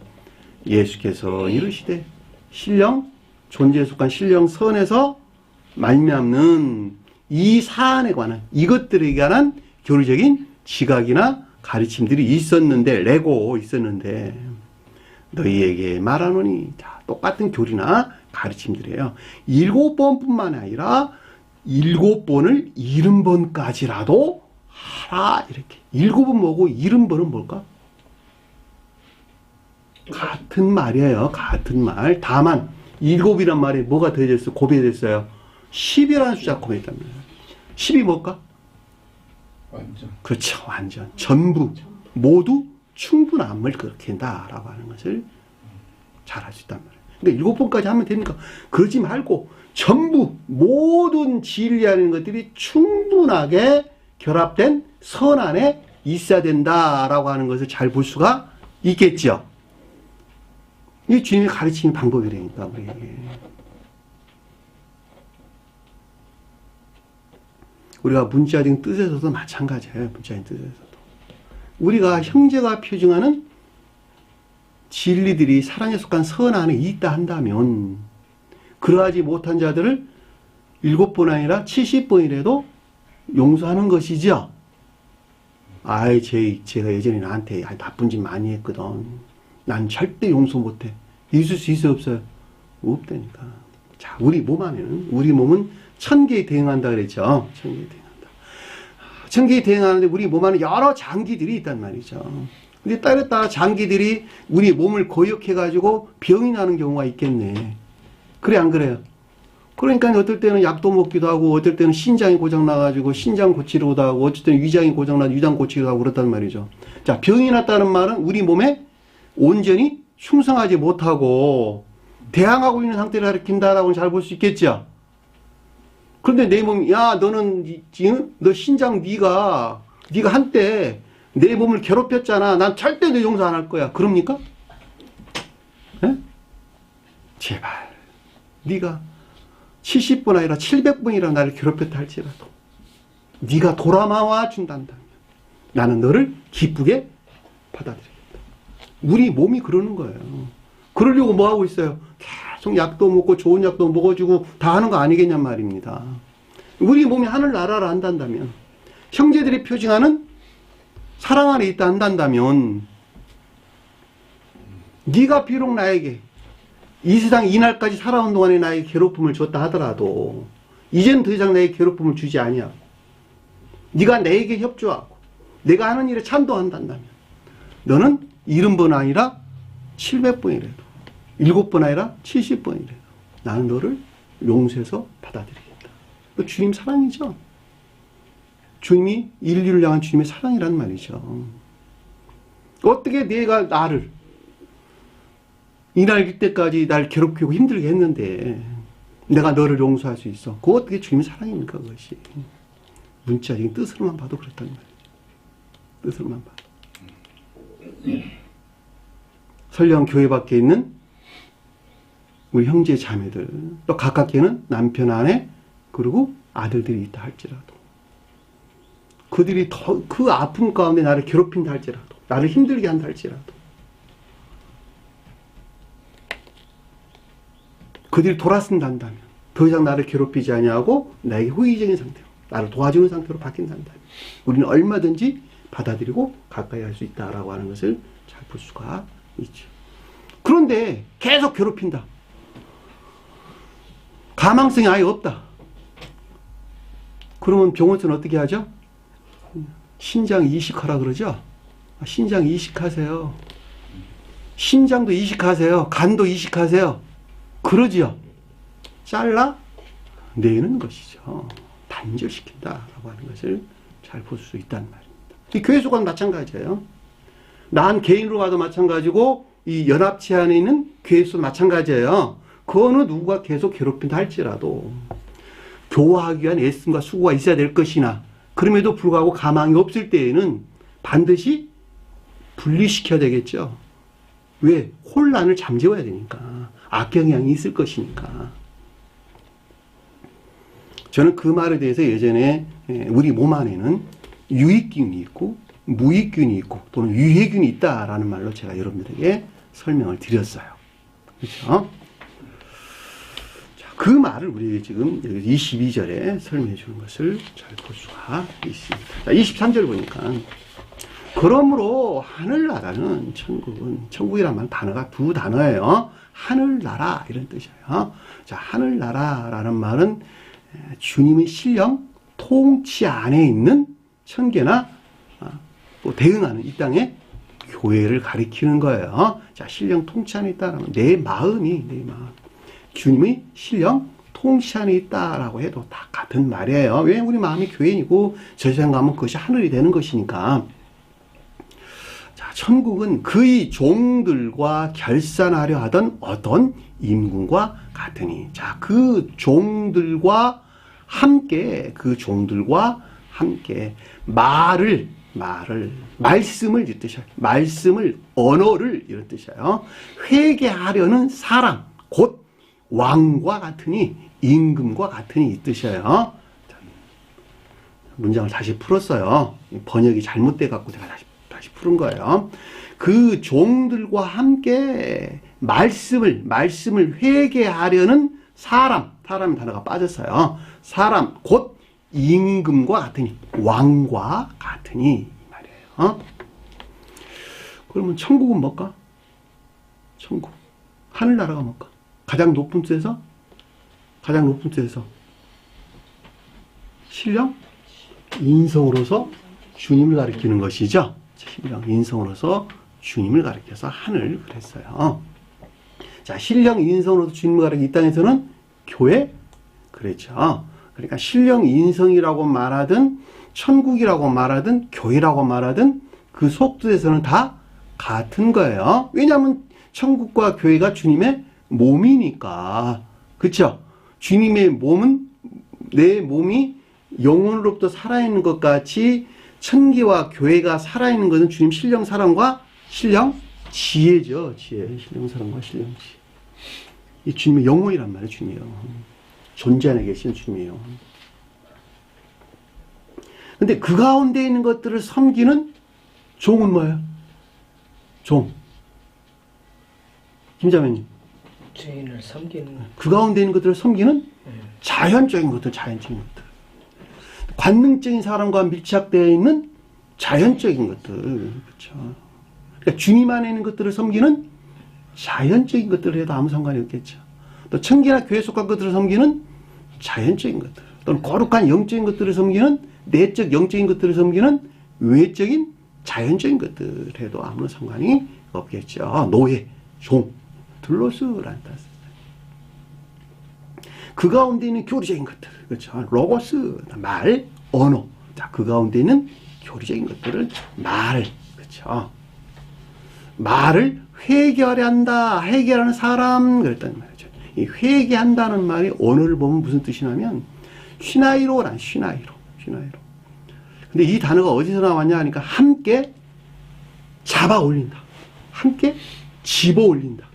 예수께서 이르시되 신령, 존재에 속한 신령 선에서 말미암는 이 사안에 관한 이것들에 관한 교리적인 지각이나 가르침들이 있었는데 너희에게 말하노니 자, 똑같은 교리나 가르침들이에요. 7번뿐만 아니라 7번을 70번까지라도 하라 이렇게. 7은 뭐고 70번은 뭘까? 같은 말이에요. 같은 말. 다만 7이란 말에 뭐가 더해졌어요? 곱해졌어요. 10이라는 숫자가 곱해졌단 말이에요. 10이 뭘까?
완전.
그렇죠. 완전. 전부. 모두 충분함을 그렇게 한다라고 하는 것을 잘 할 수 있단 말이에요. 그러니까 7번까지 하면 되니까 그러지 말고 전부 모든 진리하는 것들이 충분하게 결합된 선 안에 있어야 된다라고 하는 것을 잘 볼 수가 있겠죠. 이게 주님이 가르치는 방법이라니까 우리에게. 우리가 문자적인 뜻에서도 마찬가지예요. 문자적인 뜻에서도. 우리가 형제가 표징하는 진리들이 사랑에 속한 선 안에 있다 한다면 그러하지 못한 자들을 7번 아니라 70번이라도 용서하는 것이죠. 제가 예전에 나한테 나쁜 짓 많이 했거든. 난 절대 용서 못해. 있을 수 있어요, 없어요? 없다니까. 자, 우리 몸은 1000개에 대응한다 그랬죠. 1000개에 대응한다. 1000개에 대응하는데 우리 몸 안에 여러 장기들이 있단 말이죠. 근데 따라 장기들이 우리 몸을 거역해가지고 병이 나는 경우가 있겠네. 그래, 안 그래요? 그러니까 어떨 때는 약도 먹기도 하고, 어떨 때는 신장이 고장나가지고 신장 고치려고도 하고, 어쩔 때는 위장이 고장나서 위장 고치기도 하고 그렇단 말이죠. 자, 병이 났다는 말은 우리 몸에 온전히 충성하지 못하고 대항하고 있는 상태를 가리킨다라고 잘 볼 수 있겠죠. 그런데 내 몸이, 야, 너는 지금 너 신장 네가 한때 내 몸을 괴롭혔잖아. 난 절대 너 용서 안 할 거야. 그럽니까? 네? 제발 네가 70번 아니라 700번이라 나를 괴롭혔다 할지라도 네가 돌아와 준단다면 나는 너를 기쁘게 받아들이겠다. 우리 몸이 그러는 거예요. 그러려고 뭐 하고 있어요? 계속 약도 먹고 좋은 약도 먹어주고 다 하는 거 아니겠냔 말입니다. 우리 몸이 하늘나라를 한단다면 형제들이 표징하는 사랑 안에 있다 한단다면 네가 비록 나에게 이 세상 이날까지 살아온 동안에 나에게 괴롭힘을 줬다 하더라도 이제는 더 이상 나에게 괴롭힘을 주지 아니하고 네가 내게 협조하고 내가 하는 일에 찬도한다면 너는 70번 아니라 700번이라도 7번 아니라 70번이라도 나는 너를 용서해서 받아들이겠다. 주님 사랑이죠. 주님이 인류를 향한 주님의 사랑이란 말이죠. 어떻게 내가 나를 이날 때까지 날 괴롭히고 힘들게 했는데 내가 너를 용서할 수 있어. 그거 어떻게 주님의 사랑입니까? 그것이. 문자적인 뜻으로만 봐도 그렇단 말이에요. 뜻으로만 봐도. 설령 교회 밖에 있는 우리 형제 자매들 또 가깝게는 남편 아내 그리고 아들들이 있다 할지라도 그들이 더 그 아픔 가운데 나를 괴롭힌다 할지라도 나를 힘들게 한다 할지라도 그들이 돌아선단다면 더 이상 나를 괴롭히지 아니하고 나에게 호의적인 상태로 나를 도와주는 상태로 바뀐단다면 우리는 얼마든지 받아들이고 가까이 할 수 있다라고 하는 것을 잘 볼 수가 있죠. 그런데 계속 괴롭힌다. 가망성이 아예 없다. 그러면 병원에서는 어떻게 하죠? 신장 이식하라 그러죠? 신장 이식하세요. 심장도 이식하세요. 간도 이식하세요. 그러지요. 잘라 내는 것이죠. 단절시킨다라고 하는 것을 잘 볼 수 있다는 말입니다. 이 교회 속은 마찬가지예요. 난 개인으로 가도 마찬가지고 이 연합체 안에 있는 교회 속도 마찬가지예요. 그 어느 누구가 계속 괴롭힌다 할지라도 교화하기 위한 애씀과 수고가 있어야 될 것이나 그럼에도 불구하고 가망이 없을 때에는 반드시 분리시켜야 되겠죠. 왜? 혼란을 잠재워야 되니까. 악영향이 있을 것이니까. 저는 그 말에 대해서 예전에 우리 몸 안에는 유익균이 있고 무익균이 있고 또는 유해균이 있다라는 말로 제가 여러분들에게 설명을 드렸어요. 그렇죠? 자, 그 말을 우리 지금 22절에 설명해 주는 것을 잘 볼 수가 있습니다. 자, 23절 보니까 그러므로 하늘나라는 천국이란 말 단어가 두 단어예요. 하늘나라 이런 뜻이에요. 자, 하늘나라라는 말은 주님의 신령 통치 안에 있는 천계나 또 대응하는 이 땅의 교회를 가리키는 거예요. 자, 신령 통치 안에 있다라면 내 마음 주님의 신령 통치 안에 있다라고 해도 다 같은 말이에요. 왜? 우리 마음이 교회이고 저 세상 가면 그것이 하늘이 되는 것이니까. 자, 천국은 그의 종들과 결산하려 하던 어떤 임금과 같으니. 자, 그 종들과 함께 말씀을 이 뜻이에요. 말씀을, 언어를 이런 뜻이에요. 회개하려는 사람, 곧 왕과 같으니, 임금과 같으니 이 뜻이에요. 문장을 다시 풀었어요. 번역이 잘못돼 갖고 제가 다시 푸른 거예요. 그 종들과 함께 말씀을 회개하려는 사람 단어가 빠졌어요. 사람, 곧 임금과 같으니, 왕과 같으니 이 말이에요. 그러면 천국은 뭘까? 천국, 하늘나라가 뭘까? 가장 높은 데서 신령 인성으로서 주님을 가리키는 것이죠. 신령 인성으로서 주님을 가리켜서 하늘 그랬어요. 자, 신령 인성으로서 주님을 가리키는 이 땅에서는 교회 그랬죠. 그러니까 신령 인성이라고 말하든 천국이라고 말하든 교회라고 말하든 그 속뜻에서는 다 같은 거예요. 왜냐하면 천국과 교회가 주님의 몸이니까. 그렇죠? 주님의 몸은 내 몸이 영혼으로부터 살아있는 것 같이 천계와 교회가 살아있는 것은 주님 신령 사랑과 신령 지혜죠. 신령 사랑과 신령 지혜. 이 주님의 영혼이란 말이에요. 주님의 영혼. 존재 안에 계신 주님이에요. 근데 그 가운데 있는 것들을 섬기는 종은 뭐예요? 종. 김자매님.
주인을 섬기는.
그 가운데 있는 것들을 섬기는 자연적인 것들. 관능적인 사람과 밀착되어 있는 자연적인 것들. 그렇죠. 그러니까 주님 안에 있는 것들을 섬기는 자연적인 것들을 해도 아무 상관이 없겠죠. 또 천기나 교회 속한 것들을 섬기는 자연적인 것들, 또는 거룩한 영적인 것들을 섬기는 내적 영적인 것들을 섬기는 외적인 자연적인 것들 해도 아무 상관이 없겠죠. 노예, 종, 둘로스라는 뜻. 그 가운데 있는 교리적인 것들, 그렇죠. 로고스, 말, 언어. 자, 그 가운데 있는 교리적인 것들을 말, 그렇죠. 말을 회개한다, 회개하는 사람, 그랬단 말이죠. 이 회개한다는 말이 언어를 보면 무슨 뜻이냐면, 시나이로란 시나이로. 근데 이 단어가 어디서 나왔냐 하니까 함께 잡아 올린다. 함께 집어 올린다.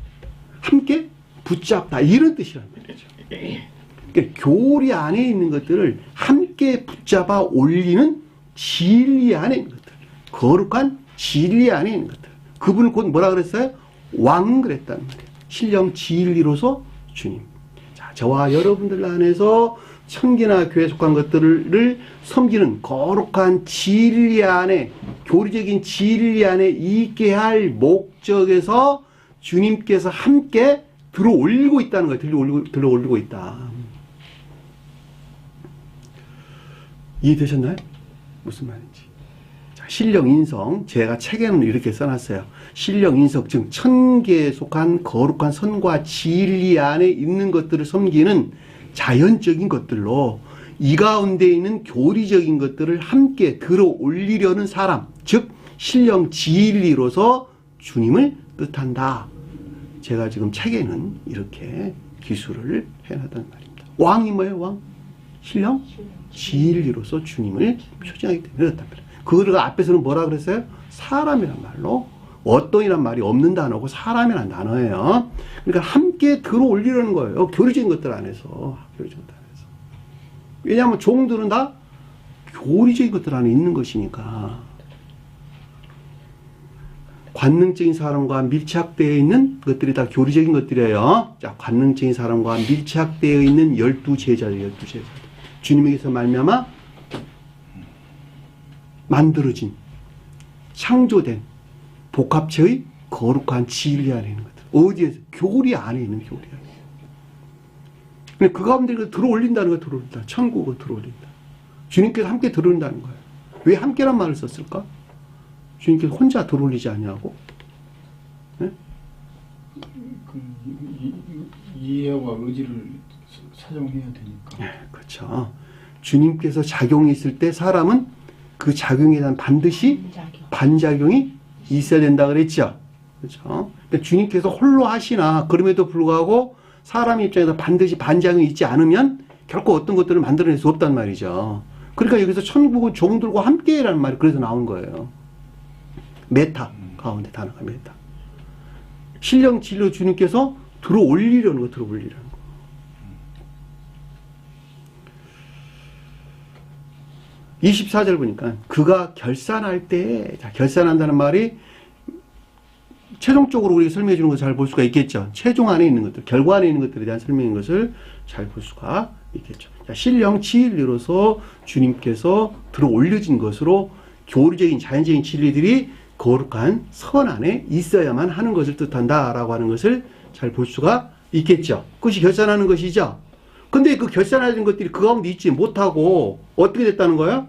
함께 붙잡다. 이런 뜻이란 말이죠. 그러니까 교리 안에 있는 것들을 함께 붙잡아 올리는 진리 안에 있는 것들. 거룩한 진리 안에 있는 것들. 그분을 곧 뭐라 그랬어요? 왕 그랬단 말이에요. 신령 진리로서 주님. 자, 저와 여러분들 안에서 천기나 교회에 속한 것들을 섬기는 거룩한 진리 안에, 교리적인 진리 안에 있게 할 목적에서 주님께서 함께 들어 올리고 있다는 거예요. 들어 올리고 있다. 이해되셨나요? 무슨 말인지. 자, 신령 인성, 제가 책에는 이렇게 써놨어요. 신령 인성, 즉 천계에 속한 거룩한 선과 진리 안에 있는 것들을 섬기는 자연적인 것들로 이 가운데 있는 교리적인 것들을 함께 들어 올리려는 사람, 즉 신령 진리로서 주님을 뜻한다. 제가 지금 책에는 이렇게 기술을 해놨단 말입니다. 왕이 뭐예요? 왕? 신령 진리로서 주님을 표징하기 때문에 그렇단 말이에요. 그거를 앞에서는 뭐라 그랬어요? 사람이란 말로, 어떤이란 말이 없는 단어고 사람이란 단어예요. 그러니까 함께 들어 올리려는 거예요. 교리적인 것들 안에서. 교리적인 것들 안에서. 왜냐하면 종들은 다 교리적인 것들 안에 있는 것이니까. 관능적인 사람과 밀착되어 있는 것들이 다 교리적인 것들이에요. 자, 관능적인 사람과 밀착되어 있는 12제자들. 주님에게서 말미암아 만들어진, 창조된 복합체의 거룩한 진리 안에 있는 것들. 어디에서? 교리 안에 있는 교리 안에. 그 가운데 들어 올린다는 거, 들어 올린다. 천국을 들어 올린다. 주님께서 함께 들어 올린다는 거예요. 왜 함께란 말을 썼을까? 주님께서 혼자 들어 올리지 않냐고? 네?
이해와 의지를 사용해야 되니까.
네, 그렇죠. 주님께서 작용이 있을 때 사람은 그 작용에 대한 반드시 반작용이 있어야 된다 그랬죠. 그렇죠. 그러니까 주님께서 홀로 하시나 그럼에도 불구하고 사람 입장에서 반드시 반작용이 있지 않으면 결코 어떤 것들을 만들어낼 수 없단 말이죠. 그러니까 여기서 천국은 종들과 함께라는 말이 그래서 나온 거예요. 메타 가운데 단어가 메타. 신령 진리로 주님께서 들어 올리려는 거, 들어 올리려는 거. 음. 24절 보니까 그가 결산할 때, 자, 결산한다는 말이 최종적으로 우리가 설명해 주는 것을 잘 볼 수가 있겠죠. 최종 안에 있는 것들, 결과 안에 있는 것들에 대한 설명인 것을 잘 볼 수가 있겠죠. 자, 신령 진리로서 주님께서 들어 올려진 것으로 교리적인 자연적인 진리들이 거룩한 선 안에 있어야만 하는 것을 뜻한다라고 하는 것을 잘 볼 수가 있겠죠. 그것이 결산하는 것이죠. 근데 그 결산하는 것들이 그 가운데 있지 못하고 어떻게 됐다는 거예요?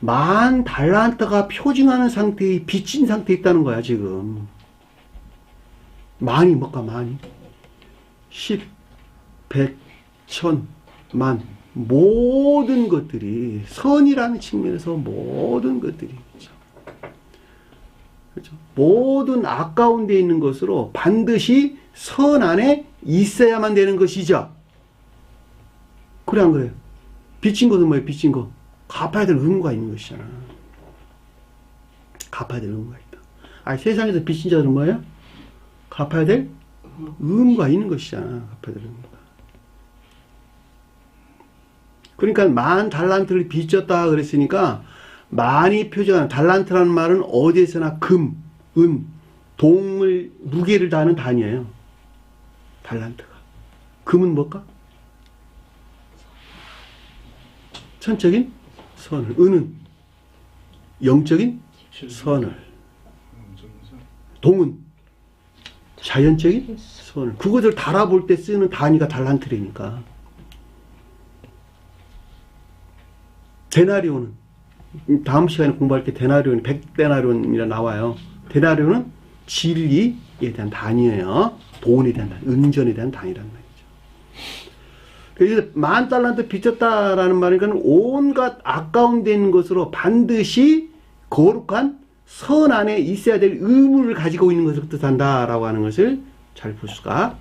10,000달란트가 표징하는 상태에 빚진 상태에 있다는 거야, 지금. 만이 뭘까, 만이? 10, 100, 1000, 만. 모든 것들이, 선이라는 측면에서 모든 것들이, 그렇죠? 모든 악 가운데 있는 것으로 반드시 선 안에 있어야만 되는 것이죠. 그래, 안 그래요? 빚진 것은 뭐예요, 빚진 거? 갚아야 될 의무가 있는 것이잖아. 갚아야 될 의무가 있다. 아니, 세상에서 빚진 자들은 뭐예요? 갚아야 될 의무가 있는 것이잖아. 갚아야 될 의무가. 그러니까 10,000달란트를 빚졌다 그랬으니까 많이 표정하는 달란트라는 말은 어디에서나 금, 은, 동을 무게를 다하는 단위예요. 달란트가. 금은 뭘까? 천적인 선을, 은은 영적인 선을, 동은 자연적인 선을. 그것을 달아볼 때 쓰는 단위가 달란트래니까. 데나리온은 다음 시간에 공부할 때 데나리온이 100데나리온이라 나와요. 데나리온은 진리에 대한 단위예요. 돈에 대한 단위, 은전에 대한 단위란 말이죠. 그래서 10,000달란트 빚졌다라는 말이니까 온갖 아까운 된 것으로 반드시 거룩한 선 안에 있어야 될 의무를 가지고 있는 것을 뜻한다라고 하는 것을 잘 볼 수가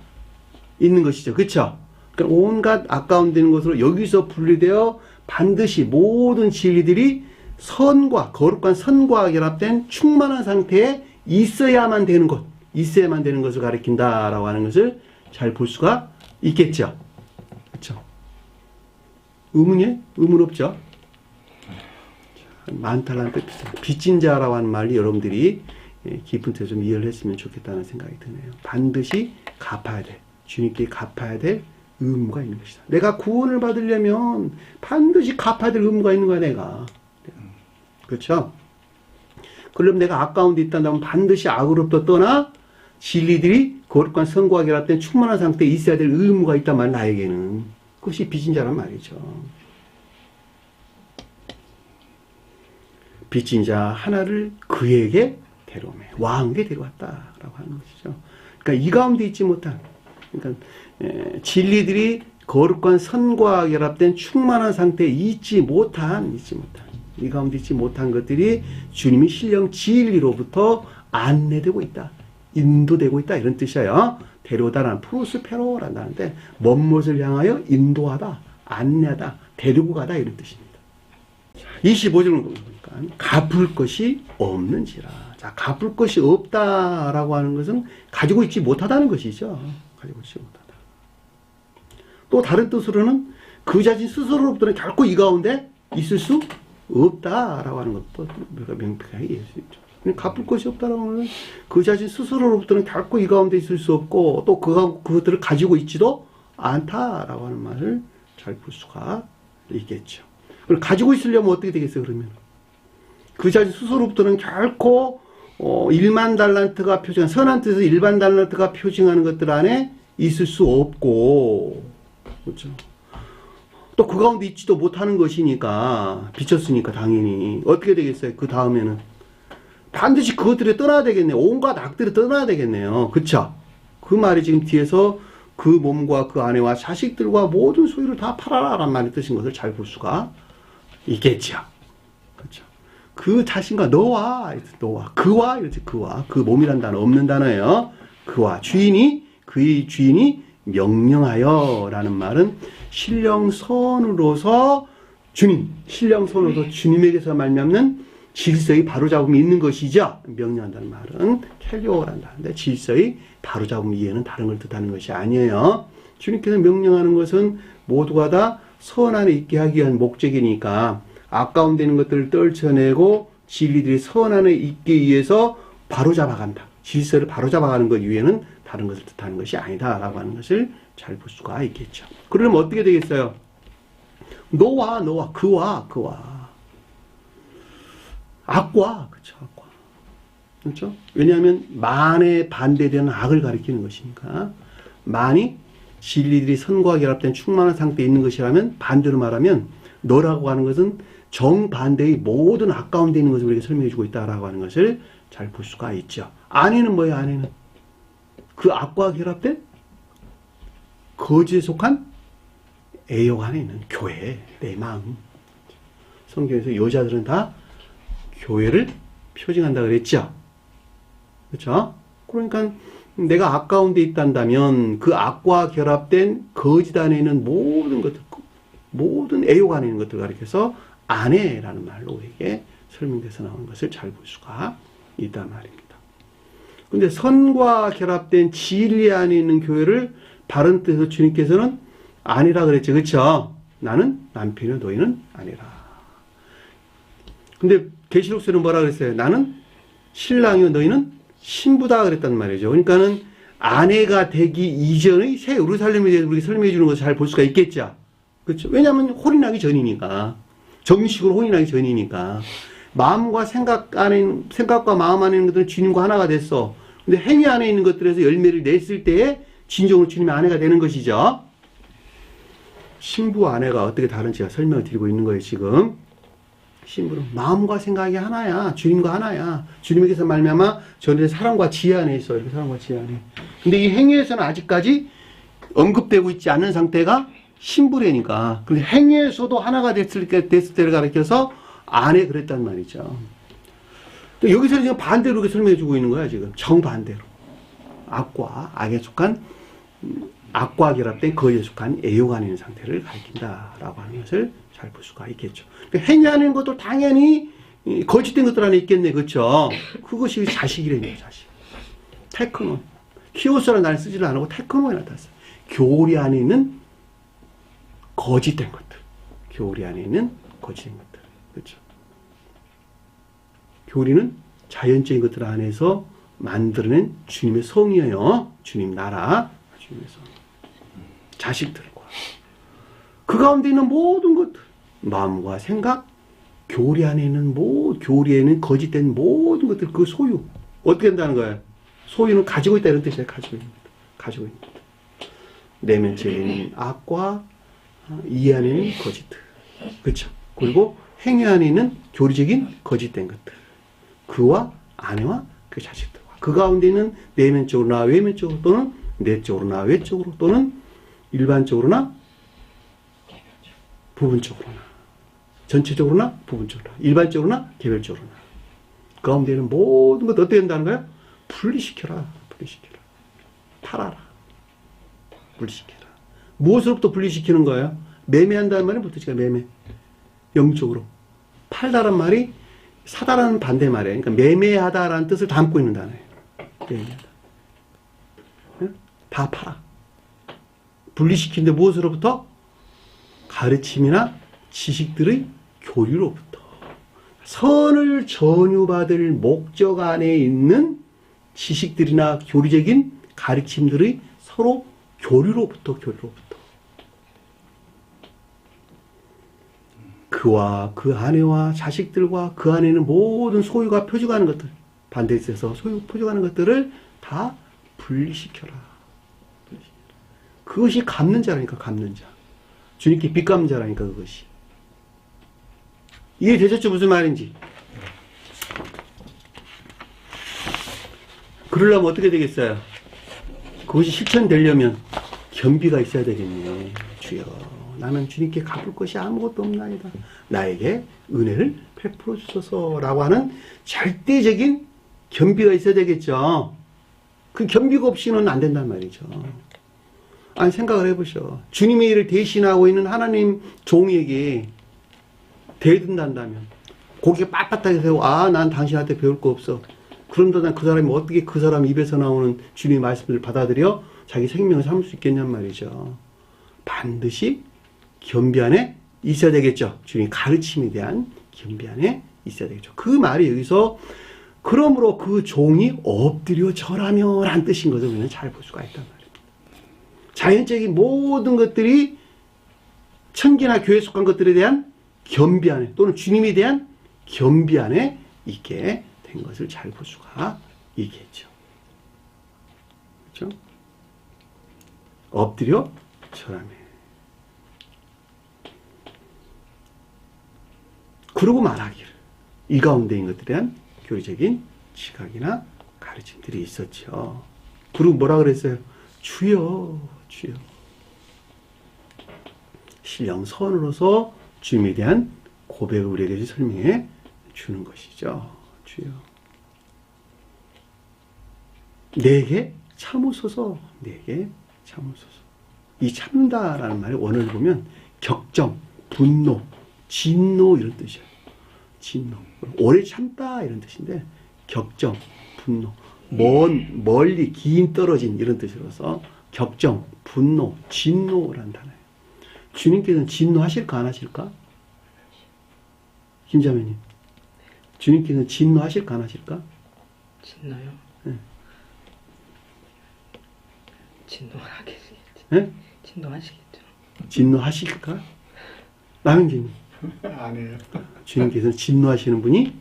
있는 것이죠. 그렇죠? 그러니까 온갖 아까운 된 것으로 여기서 분리되어 반드시 모든 진리들이 선과 거룩한 선과 결합된 충만한 상태에 있어야만 되는 것, 있어야만 되는 것을 가리킨다라고 하는 것을 잘 볼 수가 있겠죠. 그렇죠? 의문이에요? 의문 없죠? 10,000달란트 빚진 자라고 하는 말이 여러분들이 깊은 뜻으로 좀 이해를 했으면 좋겠다는 생각이 드네요. 반드시 갚아야 돼. 주님께 갚아야 될 의무가 있는 것이다. 내가 구원을 받으려면 반드시 갚아야 될 의무가 있는 거야, 내가. 그렇죠? 그럼 내가 아까운 데 있다면 반드시 악으로부터 떠나 진리들이 거룩한 선과 결합된 충만한 상태에 있어야 될 의무가 있단 말, 나에게는. 그것이 빚진 자란 말이죠. 빚진 자 하나를 그에게 데려오매 왕에게 데려왔다라고 하는 것이죠. 그러니까 이 가운데 있지 못한, 그러니까 진리들이 거룩한 선과 결합된 충만한 상태에 있지 못한 이 가운데 있지 못한 것들이 주님이 신령 진리로부터 안내되고 있다, 인도되고 있다, 이런 뜻이에요. 데려오다라는 프로스페로란다는데 먼 곳을 향하여 인도하다, 안내하다, 데리고 가다, 이런 뜻입니다. 25절을 보니까 갚을 것이 없는지라. 자, 갚을 것이 없다라고 하는 것은 가지고 있지 못하다는 것이죠. 가지고 있지 못하다. 또 다른 뜻으로는 그 자신 스스로로부터는 결코 이 가운데 있을 수 없다라고 하는 것도 우리가 명백하게 이해할 수 있죠. 갚을 것이 없다라고 하는 것은 그 자신 스스로로부터는 결코 이 가운데 있을 수 없고, 또 그것들을 가지고 있지도 않다라고 하는 말을 잘 볼 수가 있겠죠. 그럼 가지고 있으려면 어떻게 되겠어요, 그러면? 그 자신 스스로부터는 결코 10,000달란트가 표징한, 선한 뜻에서 10,000달란트가 표징하는 것들 안에 있을 수 없고, 그렇죠? 또 그 가운데 있지도 못하는 것이니까, 빚졌으니까 당연히 어떻게 되겠어요? 그 다음에는 반드시 그것들을 떠나야 되겠네요. 온갖 악들을 떠나야 되겠네요. 그쵸? 그 말이 지금 뒤에서 그 몸과 그 아내와 자식들과 모든 소유를 다 팔아라라는 말이 뜻인 것을 잘 볼 수가 있겠죠. 그렇죠? 그 자신과 너와, 그와, 이렇게 그와, 그 몸이란 단어 없는 단어예요. 그와 그의 주인이 명령하여 라는 말은 신령선으로서 주님에게서 말미암는 질서의 바로잡음이 있는 것이죠. 명령한다는 말은 켈리오란다는데 질서의 바로잡음 이해는 다른 걸 뜻하는 것이 아니에요. 주님께서 명령하는 것은 모두가 다 선 안에 있게 하기 위한 목적이니까 아까운 되는 것들을 떨쳐내고 진리들이 선 안에 있기 위해서 바로잡아간다. 질서를 바로잡아가는 것 이외에는 다른 것을 뜻하는 것이 아니다라고 하는 것을 잘 볼 수가 있겠죠. 그러면 어떻게 되겠어요? 너와 그와 악과, 그렇죠, 악과. 그렇죠? 왜냐하면 만에 반대되는 악을 가리키는 것이니까. 만이 진리들이 선과 결합된 충만한 상태에 있는 것이라면, 반대로 말하면 너라고 하는 것은 정반대의 모든 악 가운데 있는 것을 우리에게 설명해 주고 있다라고 하는 것을 잘 볼 수가 있죠. 아내는 뭐예요? 아내는 그 악과 결합된 거짓에 속한 애욕 안에 있는 교회, 내 마음. 성경에서 여자들은 다 교회를 표징한다 그랬죠. 그렇죠? 그러니까 내가 악 가운데 있단다면 그 악과 결합된 거짓 안에 있는 모든 것들, 모든 애욕 안에 있는 것들을 가리켜서 아내라는 말로 우리에게 설명돼서 나오는 것을 잘 볼 수가 있단 말입니다. 근데 선과 결합된 진리 안에 있는 교회를 바른 뜻에서 주님께서는 아내라 그랬죠. 그렇죠? 나는 남편이요 너희는 아내라. 근데 계시록서는 뭐라 그랬어요? 나는 신랑이요 너희는 신부다 그랬단 말이죠. 그러니까는 아내가 되기 이전의 새 예루살렘에 대해서 우리가 설명해 주는 것을 잘 볼 수가 있겠죠. 그렇죠? 왜냐하면 혼인하기 전이니까. 정식으로 혼인하기 전이니까. 마음과 생각과 마음 안에 있는 것들은 주님과 하나가 됐어. 근데 행위 안에 있는 것들에서 열매를 냈을 때에 진정으로 주님의 아내가 되는 것이죠. 신부와 아내가 어떻게 다른지 제가 설명을 드리고 있는 거예요, 지금. 신부는 마음과 생각이 하나야. 주님과 하나야. 주님에게서 말미암아 저는 사랑과 지혜 안에 있어. 이렇게 사랑과 지혜 안에. 근데 이 행위에서는 아직까지 언급되고 있지 않은 상태가 신부래니까. 근데 행위에서도 하나가 됐을 때를 가리켜서 아내 그랬단 말이죠. 여기서는 지금 반대로 이렇게 설명해 주고 있는 거야, 지금. 정반대로. 악과 악에 속한, 악과 결합된 거기에 속한 애용 안에 있는 상태를 가리킨다라고 하는 것을 잘 볼 수가 있겠죠. 행위하는 것도 당연히 거짓된 것들 안에 있겠네, 그렇죠? 그것이 자식이래요, 자식. 테크노. 키오스라는 단어 쓰지를 안 하고 테크노에 나타났어요. 교리 안에 있는 거짓된 것들. 교리 안에 있는 거짓된 것들. 그렇죠? 교리는 자연적인 것들 안에서 만들어낸 주님의 성이에요. 주님 나라, 주님의 성. 자식들과 그 가운데 있는 모든 것들, 마음과 생각, 교리 안에 있는 교리에는 거짓된 모든 것들, 그 소유 어떻게 된다는 거예요? 소유는 가지고 있다 이런 뜻이에요. 가지고 있는 것. 내면적인 악과 이 안에 있는 거짓들, 그렇죠? 그리고 행위 안에 있는 교리적인 거짓된 것들, 그와 아내와 그 자식들과 그 가운데 있는 내면적으로나 외면적으로 또는 내적으로나 외적으로 또는 일반적으로나 부분적으로나 전체적으로나 부분적으로나 일반적으로나 개별적으로나 그 가운데 있는 모든 것 어떻게 된다는 거예요? 분리시켜라. 팔아라. 분리시켜라. 무엇으로부터 분리시키는 거예요? 매매한다는 말이 무슨 뜻이야? 매매. 영적으로. 팔다란 말이 사다라는 반대 말이에요. 그러니까 매매하다라는 뜻을 담고 있는 단어예요. 매매하다. 다 팔아. 분리시키는데 무엇으로부터? 가르침이나 지식들의 교류로부터. 선을 전유받을 목적 안에 있는 지식들이나 교리적인 가르침들의 서로 교류로부터. 그와 그 아내와 자식들과 그 안에 있는 모든 소유가 표적하는 것들, 반대에 있어서 표적하는 것들을 다 분리시켜라. 그것이 갚는 자라니까, 갚는 자. 주님께 빚 갚는 자라니까, 그것이. 이해 되셨죠? 무슨 말인지. 그러려면 어떻게 되겠어요? 그것이 실천되려면 겸비가 있어야 되겠네. 주여, 나는 주님께 갚을 것이 아무것도 없나이다. 나에게 은혜를 베풀어 주소서라고 하는 절대적인 겸비가 있어야 되겠죠. 그 겸비가 없이는 안 된단 말이죠. 아니, 생각을 해보셔. 주님의 일을 대신하고 있는 하나님 종에게 대든다면 고개 빳빳하게 세우고, 난 당신한테 배울 거 없어. 그런데 난 그 사람이 어떻게 그 사람 입에서 나오는 주님의 말씀을 받아들여 자기 생명을 삼을 수 있겠냔 말이죠. 반드시 겸비 안에 있어야 되겠죠. 주님의 가르침에 대한 겸비 안에 있어야 되겠죠. 그 말이 여기서 그러므로 그 종이 엎드려 절하며 라는 뜻인 거죠. 우리는 잘 볼 수가 있단 말이에요. 자연적인 모든 것들이 천기나 교회에 속한 것들에 대한 겸비 안에 또는 주님에 대한 겸비 안에 있게 된 것을 잘 볼 수가 있겠죠. 그렇죠? 엎드려 절하며. 그러고 말하기를 이 가운데 있는 것들에 대한 교리적인 지각이나 가르침들이 있었죠. 그리고 뭐라 그랬어요? 주여, 주여. 신령선으로서 주님에 대한 고백을 우리에게 설명해 주는 것이죠. 주여. 내게 참으소서, 내게 참으소서. 이 참는다라는 말의 원어를 보면 격정, 분노, 진노 이런 뜻이에요. 진노. 오래 참다 이런 뜻인데 격정, 분노, 멀리, 긴 떨어진 이런 뜻이라서 격정, 분노, 진노라는 단어예요. 주님께서는 진노하실까 안 하실까? 김자매님. 주님께서는 진노하실까 안 하실까?
진노요?
네.
진노하겠죠.
네?
진노하시겠죠.
진노하실까? 남영진님.
안 해요.
주님께서는 진노하시는 분이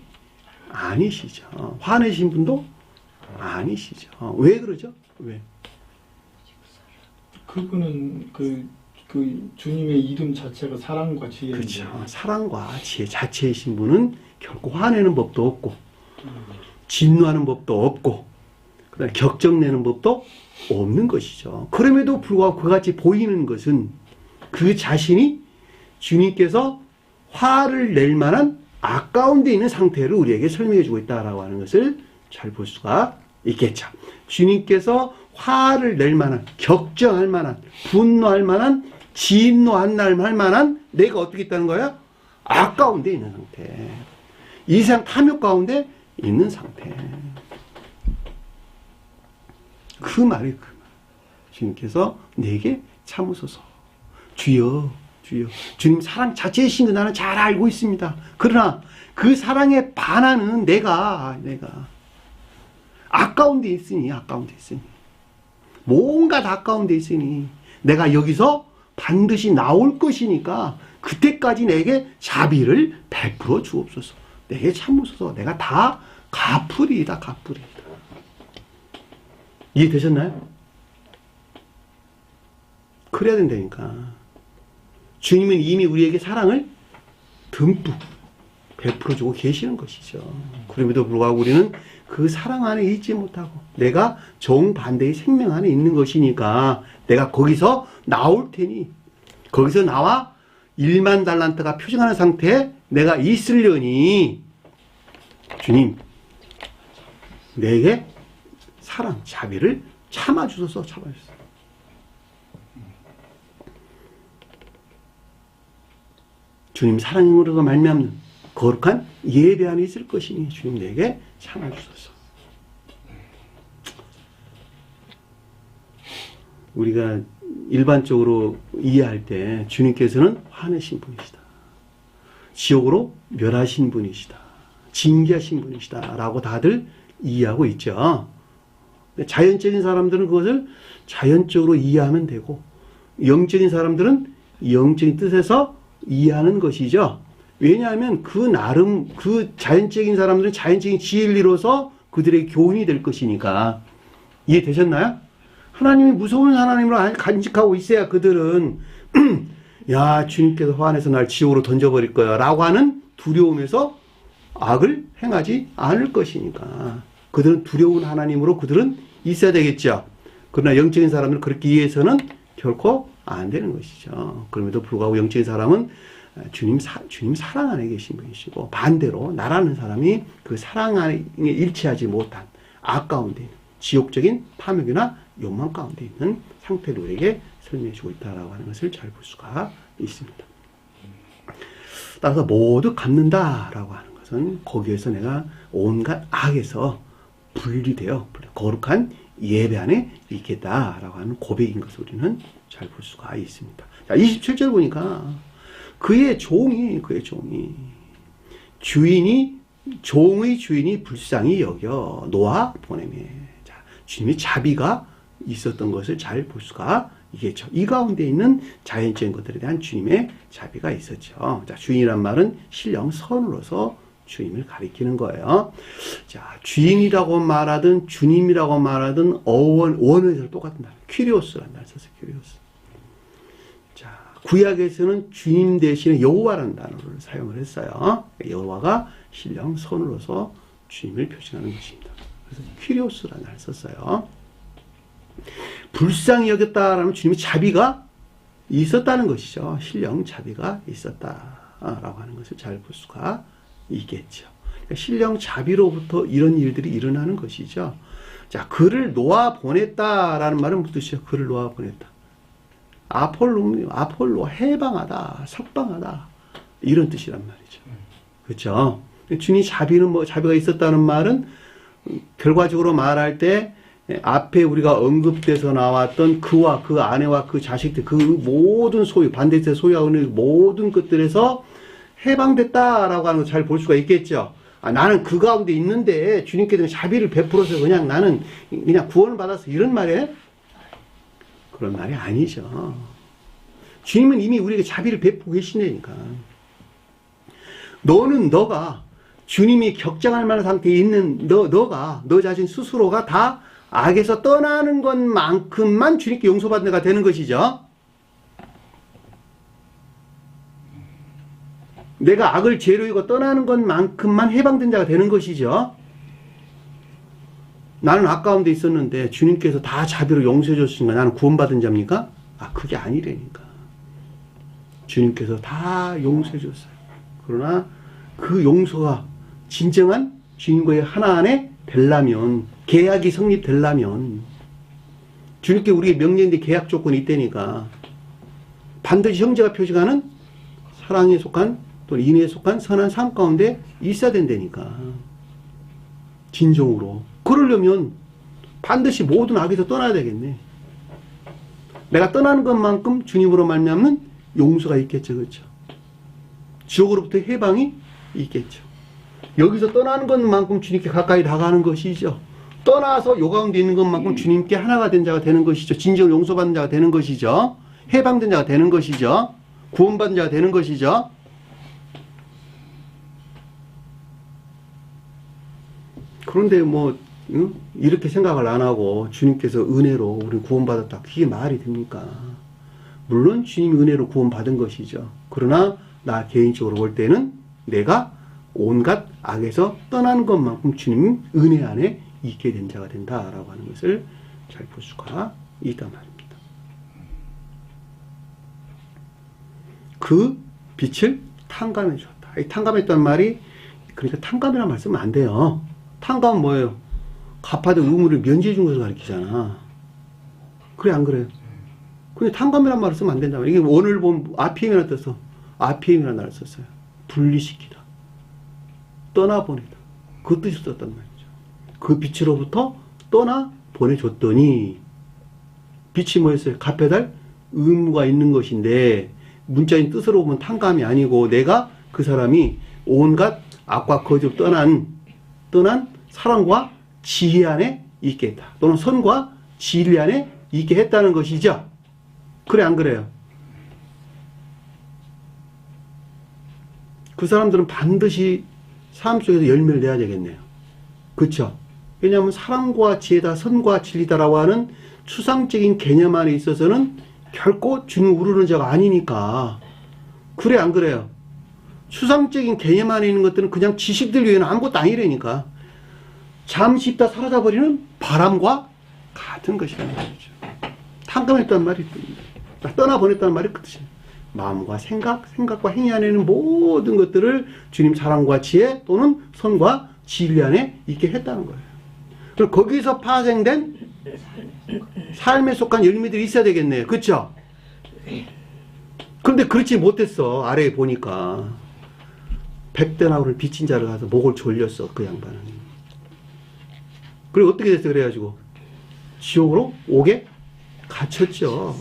아니시죠. 화내신 분도 아니시죠. 왜 그러죠? 왜?
그분은 그 주님의 이름 자체가 사랑과 지혜인데.
그렇죠. 사랑과 지혜 자체이신 분은 결코 화내는 법도 없고 진노하는 법도 없고 그다음에 격정내는 법도 없는 것이죠. 그럼에도 불구하고 그같이 보이는 것은 그 자신이 주님께서 화를 낼 만한 아까운 데 있는 상태를 우리에게 설명해 주고 있다라고 하는 것을 잘 볼 수가 있겠죠. 주님께서 화를 낼 만한, 격정할 만한, 분노할 만한, 진노할 만한 내가 어떻게 있다는 거야? 아까운 데 있는 상태. 이 세상 탐욕 가운데 있는 상태. 그 말이 그 말. 주님께서 내게 참으소서. 주여, 주여. 주님 사랑 자체이신 거 나는 잘 알고 있습니다. 그러나 그 사랑에 반하는 내가 아까운 데 있으니, 뭔가 다 아까운 데 있으니 내가 여기서 반드시 나올 것이니까 그때까지 내게 자비를 베풀어 주옵소서. 내게 참으소서. 내가 다 갚으리이다. 이해되셨나요? 그래야 된다니까. 주님은 이미 우리에게 사랑을 듬뿍 베풀어주고 계시는 것이죠. 그럼에도 불구하고 우리는 그 사랑 안에 있지 못하고 내가 정반대의 생명 안에 있는 것이니까 내가 거기서 나올 테니 거기서 나와 1만 달란트가 표정하는 상태에 내가 있으려니 주님 내게 사랑, 자비를 참아주소서. 주님 사랑으로 말미암는 거룩한 예배 안에 있을 것이니 주님 내게 참아주소서. 우리가 일반적으로 이해할 때 주님께서는 화내신 분이시다. 지옥으로 멸하신 분이시다. 징계하신 분이시다. 라고 다들 이해하고 있죠. 자연적인 사람들은 그것을 자연적으로 이해하면 되고 영적인 사람들은 영적인 뜻에서 이해하는 것이죠. 왜냐하면 그 나름 그 자연적인 사람들은 자연적인 지혜를 이뤄서 그들의 교훈이 될 것이니까. 이해되셨나요? 하나님이 무서운 하나님으로 간직하고 있어야 그들은 야 주님께서 화내서 날 지옥으로 던져버릴 거야 라고 하는 두려움에서 악을 행하지 않을 것이니까. 그들은 두려운 하나님으로 그들은 있어야 되겠죠. 그러나 영적인 사람들은 그렇게 이해해서는 결코 안 되는 것이죠. 그럼에도 불구하고 영적인 사람은 주님 사랑 안에 계신 분이시고 반대로 나라는 사람이 그 사랑 안에 일치하지 못한 아까운 데 있는 지옥적인 탐욕이나 욕망 가운데 있는 상태를 우리에게 설명해 주고 있다라고 하는 것을 잘 볼 수가 있습니다. 따라서 모두 갚는다라고 하는 것은 거기에서 내가 온갖 악에서 분리되어 거룩한 예배 안에 있겠다라고 하는 고백인 것을 우리는 잘 볼 수가 있습니다. 자, 27절 보니까 그의 종이 종의 주인이 불쌍히 여겨 놓아 보내매. 자, 주님의 자비가 있었던 것을 잘 볼 수가 있겠죠. 이 가운데 있는 자연적인 것들에 대한 주님의 자비가 있었죠. 자, 주인이란 말은 신령 선으로서 주님을 가리키는 거예요. 자, 주인이라고 말하든 주님이라고 말하든 원어에서 똑같은 말. 퀴리오스라는 말 썼어요. 퀴리오스. 자, 구약에서는 주님 대신에 여호와라는 단어를 사용을 했어요. 여호와가 신령 선으로서 주님을 표시하는 것입니다. 그래서 퀴리오스라는 말을 썼어요. 불쌍히 여겼다라면 주님의 자비가 있었다는 것이죠. 신령 자비가 있었다라고 하는 것을 잘 볼 수가 있겠죠. 그러니까 신령 자비로부터 이런 일들이 일어나는 것이죠. 자, 그를 놓아 보냈다라는 말은 무슨 뜻이에요? 그를 놓아 보냈다. 아폴로 해방하다, 석방하다 이런 뜻이란 말이죠. 그렇죠? 주님 자비가 있었다는 말은 결과적으로 말할 때 앞에 우리가 언급돼서 나왔던 그와 그 아내와 그 자식들 그 모든 소유 반대세 소유하고 있는 모든 것들에서 해방됐다라고 하는 걸 잘 볼 수가 있겠죠. 나는 그 가운데 있는데 주님께서 자비를 베풀어서 그냥 나는 그냥 구원을 받았어 이런 말이에요? 그런 말이 아니죠. 주님은 이미 우리에게 자비를 베푸고 계시니까. 너가 주님이 격정할 만한 상태에 있는 너 자신 스스로가 다 악에서 떠나는 것만큼만 주님께 용서받는 자가 되는 것이죠. 내가 악을 죄로 여기고 떠나는 것만큼만 해방된 자가 되는 것이죠. 나는 악 가운데 있었는데 주님께서 다 자비로 용서해 줬으니까 나는 구원받은 자입니까? 그게 아니라니까. 주님께서 다 용서해 줬어요. 그러나 그 용서가 진정한 주님과의 하나 안에 되려면, 계약이 성립되려면, 주님께 우리의 명령인데 계약 조건이 있다니까. 반드시 형제가 표시하는 사랑에 속한 또는 인애에 속한 선한 삶 가운데 있어야 된다니까. 진정으로. 그러려면 반드시 모든 악에서 떠나야 되겠네. 내가 떠나는 것만큼 주님으로 말미암는 용서가 있겠죠. 그렇죠? 지옥으로부터 해방이 있겠죠. 여기서 떠나는 것만큼 주님께 가까이 나가는 것이죠. 떠나서 요 가운데 있는 것만큼 주님께 하나가 된 자가 되는 것이죠. 진정으로 용서받는 자가 되는 것이죠. 해방된 자가 되는 것이죠. 구원받은 자가 되는 것이죠. 그런데 이렇게 생각을 안 하고 주님께서 은혜로 우리 구원받았다. 그게 말이 됩니까? 물론 주님이 은혜로 구원받은 것이죠. 그러나 나 개인적으로 볼 때는 내가 온갖 악에서 떠나는 것만큼 주님 은혜 안에 있게 된 자가 된다라고 하는 것을 잘 볼 수가 있단 말입니다. 그 빛을 탕감해 주었다. 이 탕감했다는 말이, 그러니까 탕감이라는 말 쓰면 안 돼요. 탕감은 뭐예요? 갚아도 의무를 면제해 준 것을 가리키잖아. 그래, 안 그래요? 근데 탕감이라는 말을 쓰면 안 된단 말이에요. 이게 오늘 보면 RPM이라는 뜻을 RPM이라는 말을 썼어요. 분리시키다. 떠나보내다. 그 뜻이 썼단 말이죠. 그 빛으로부터 떠나보내줬더니, 빛이 뭐였어요? 갚아달 의무가 있는 것인데, 문자인 뜻으로 보면 탕감이 아니고, 내가 그 사람이 온갖 악과 거짓으로 떠난 사랑과 지혜 안에 있게 했다. 또는 선과 진리 안에 있게 했다는 것이죠. 그래, 안 그래요? 그 사람들은 반드시 삶 속에서 열매를 내야 되겠네요. 그렇죠? 왜냐하면 사랑과 지혜다, 선과 진리다라고 하는 추상적인 개념 안에 있어서는 결코 주님 우르는 자가 아니니까. 그래, 안 그래요? 추상적인 개념 안에 있는 것들은 그냥 지식들 외에는 아무것도 아니라니까. 잠시 있다 사라져버리는 바람과 같은 것이라는 말이죠. 탕감했다는 말이 떠나보냈다는 말이 그 뜻이에요. 마음과 생각과 행위 안에 있는 모든 것들을 주님 사랑과 지혜 또는 선과 진리 안에 있게 했다는 거예요. 그리고 거기서 파생된 삶에 속한 열매들이 있어야 되겠네요. 그렇죠? 그런데 그렇지 못했어. 아래에 보니까 100데나리온을 빚진 자를 가서 목을 졸렸어. 그 양반은. 그리고 어떻게 됐어요? 그래가지고 지옥으로 오게 갇혔죠.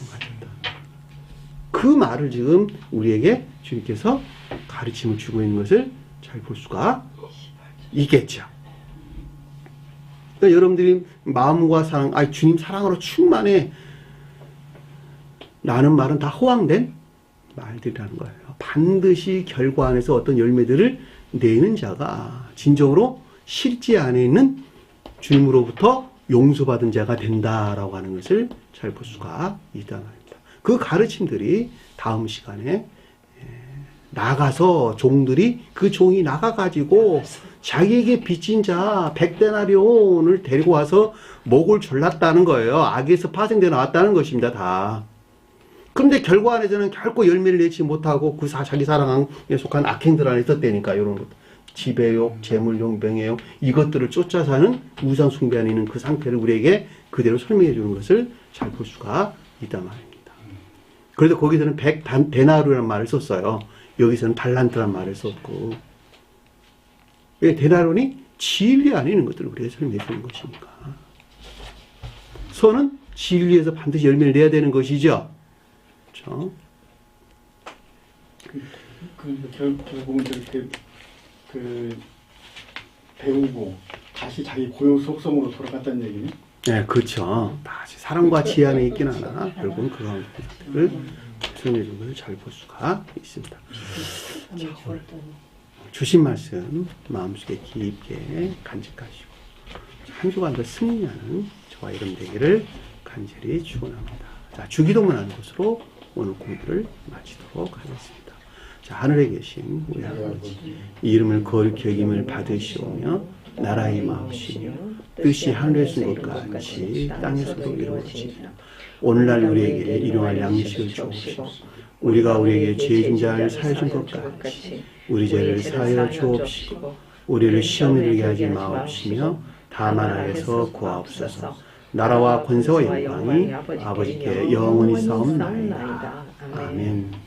그 말을 지금 우리에게 주님께서 가르침을 주고 있는 것을 잘 볼 수가 있겠죠. 그러니까 여러분들이 마음과 사랑, 주님 사랑으로 충만해 라는 말은 다 허황된 말들이라는 거예요. 반드시 결과 안에서 어떤 열매들을 내는 자가 진정으로 실제 안에 있는 주님으로부터 용서받은 자가 된다라고 하는 것을 잘 볼 수가 있단 말입니다. 그 가르침들이 다음 시간에 나가서 종들이, 그 종이 나가가지고 자기에게 빚진 자 100데나리온을 데리고 와서 목을 졸랐다는 거예요. 악에서 파생되어 나왔다는 것입니다. 다. 그런데 결과 안에서는 결코 열매를 내지 못하고 그 자기 사랑에 속한 악행들 안에 있었다니까. 이런 것. 지배욕, 재물욕, 명예욕, 이것들을 쫓아 사는 우상 숭배 안에 있는 그 상태를 우리에게 그대로 설명해 주는 것을 잘 볼 수가 있단 말입니다. 그래도 거기서는 100데나리온이라는 말을 썼어요. 여기서는 달란트라는 말을 썼고. 왜 데나리온이 진리 안에 있는 것들을 우리에게 설명해 주는 것이니까. 선은 진리에서 반드시 열매를 내야 되는 것이죠. 그렇죠?
결국은 이렇게 배우고 다시 자기 고유 속성으로 돌아갔다는 얘기네.
네, 그렇죠. 다시 사랑과 지혜 안에 있긴 하나 결국은 그런 것들을 설명해 준 것을 잘 볼 수가 있습니다. 주신 말씀 마음속에 깊게 간직하시고 한 주간도 승리하는 저와 여러분 되기를 간절히 축원합니다. 자, 주기도문 하는 것으로 오늘 공부를 마치도록 하겠습니다. 자, 하늘에 계신 우리 아버지, 이 이름을 거룩히 여김을 받으시오며 나라의 마옵시며 뜻이 하늘에서 것 같이 땅에서도 이루어지리라. 오늘날 우리에게 일용할 양식을 주옵시고 우리가 우리에게 죄 진 자를 사해 준 것 같이 우리 죄를 사하여 주옵시고 우리를 시험에 들게 하지 마옵시며 다만 악에서 구하옵소서. 나라와 권세와 영광이 아버지께 영원히 싸움나이다. 아멘.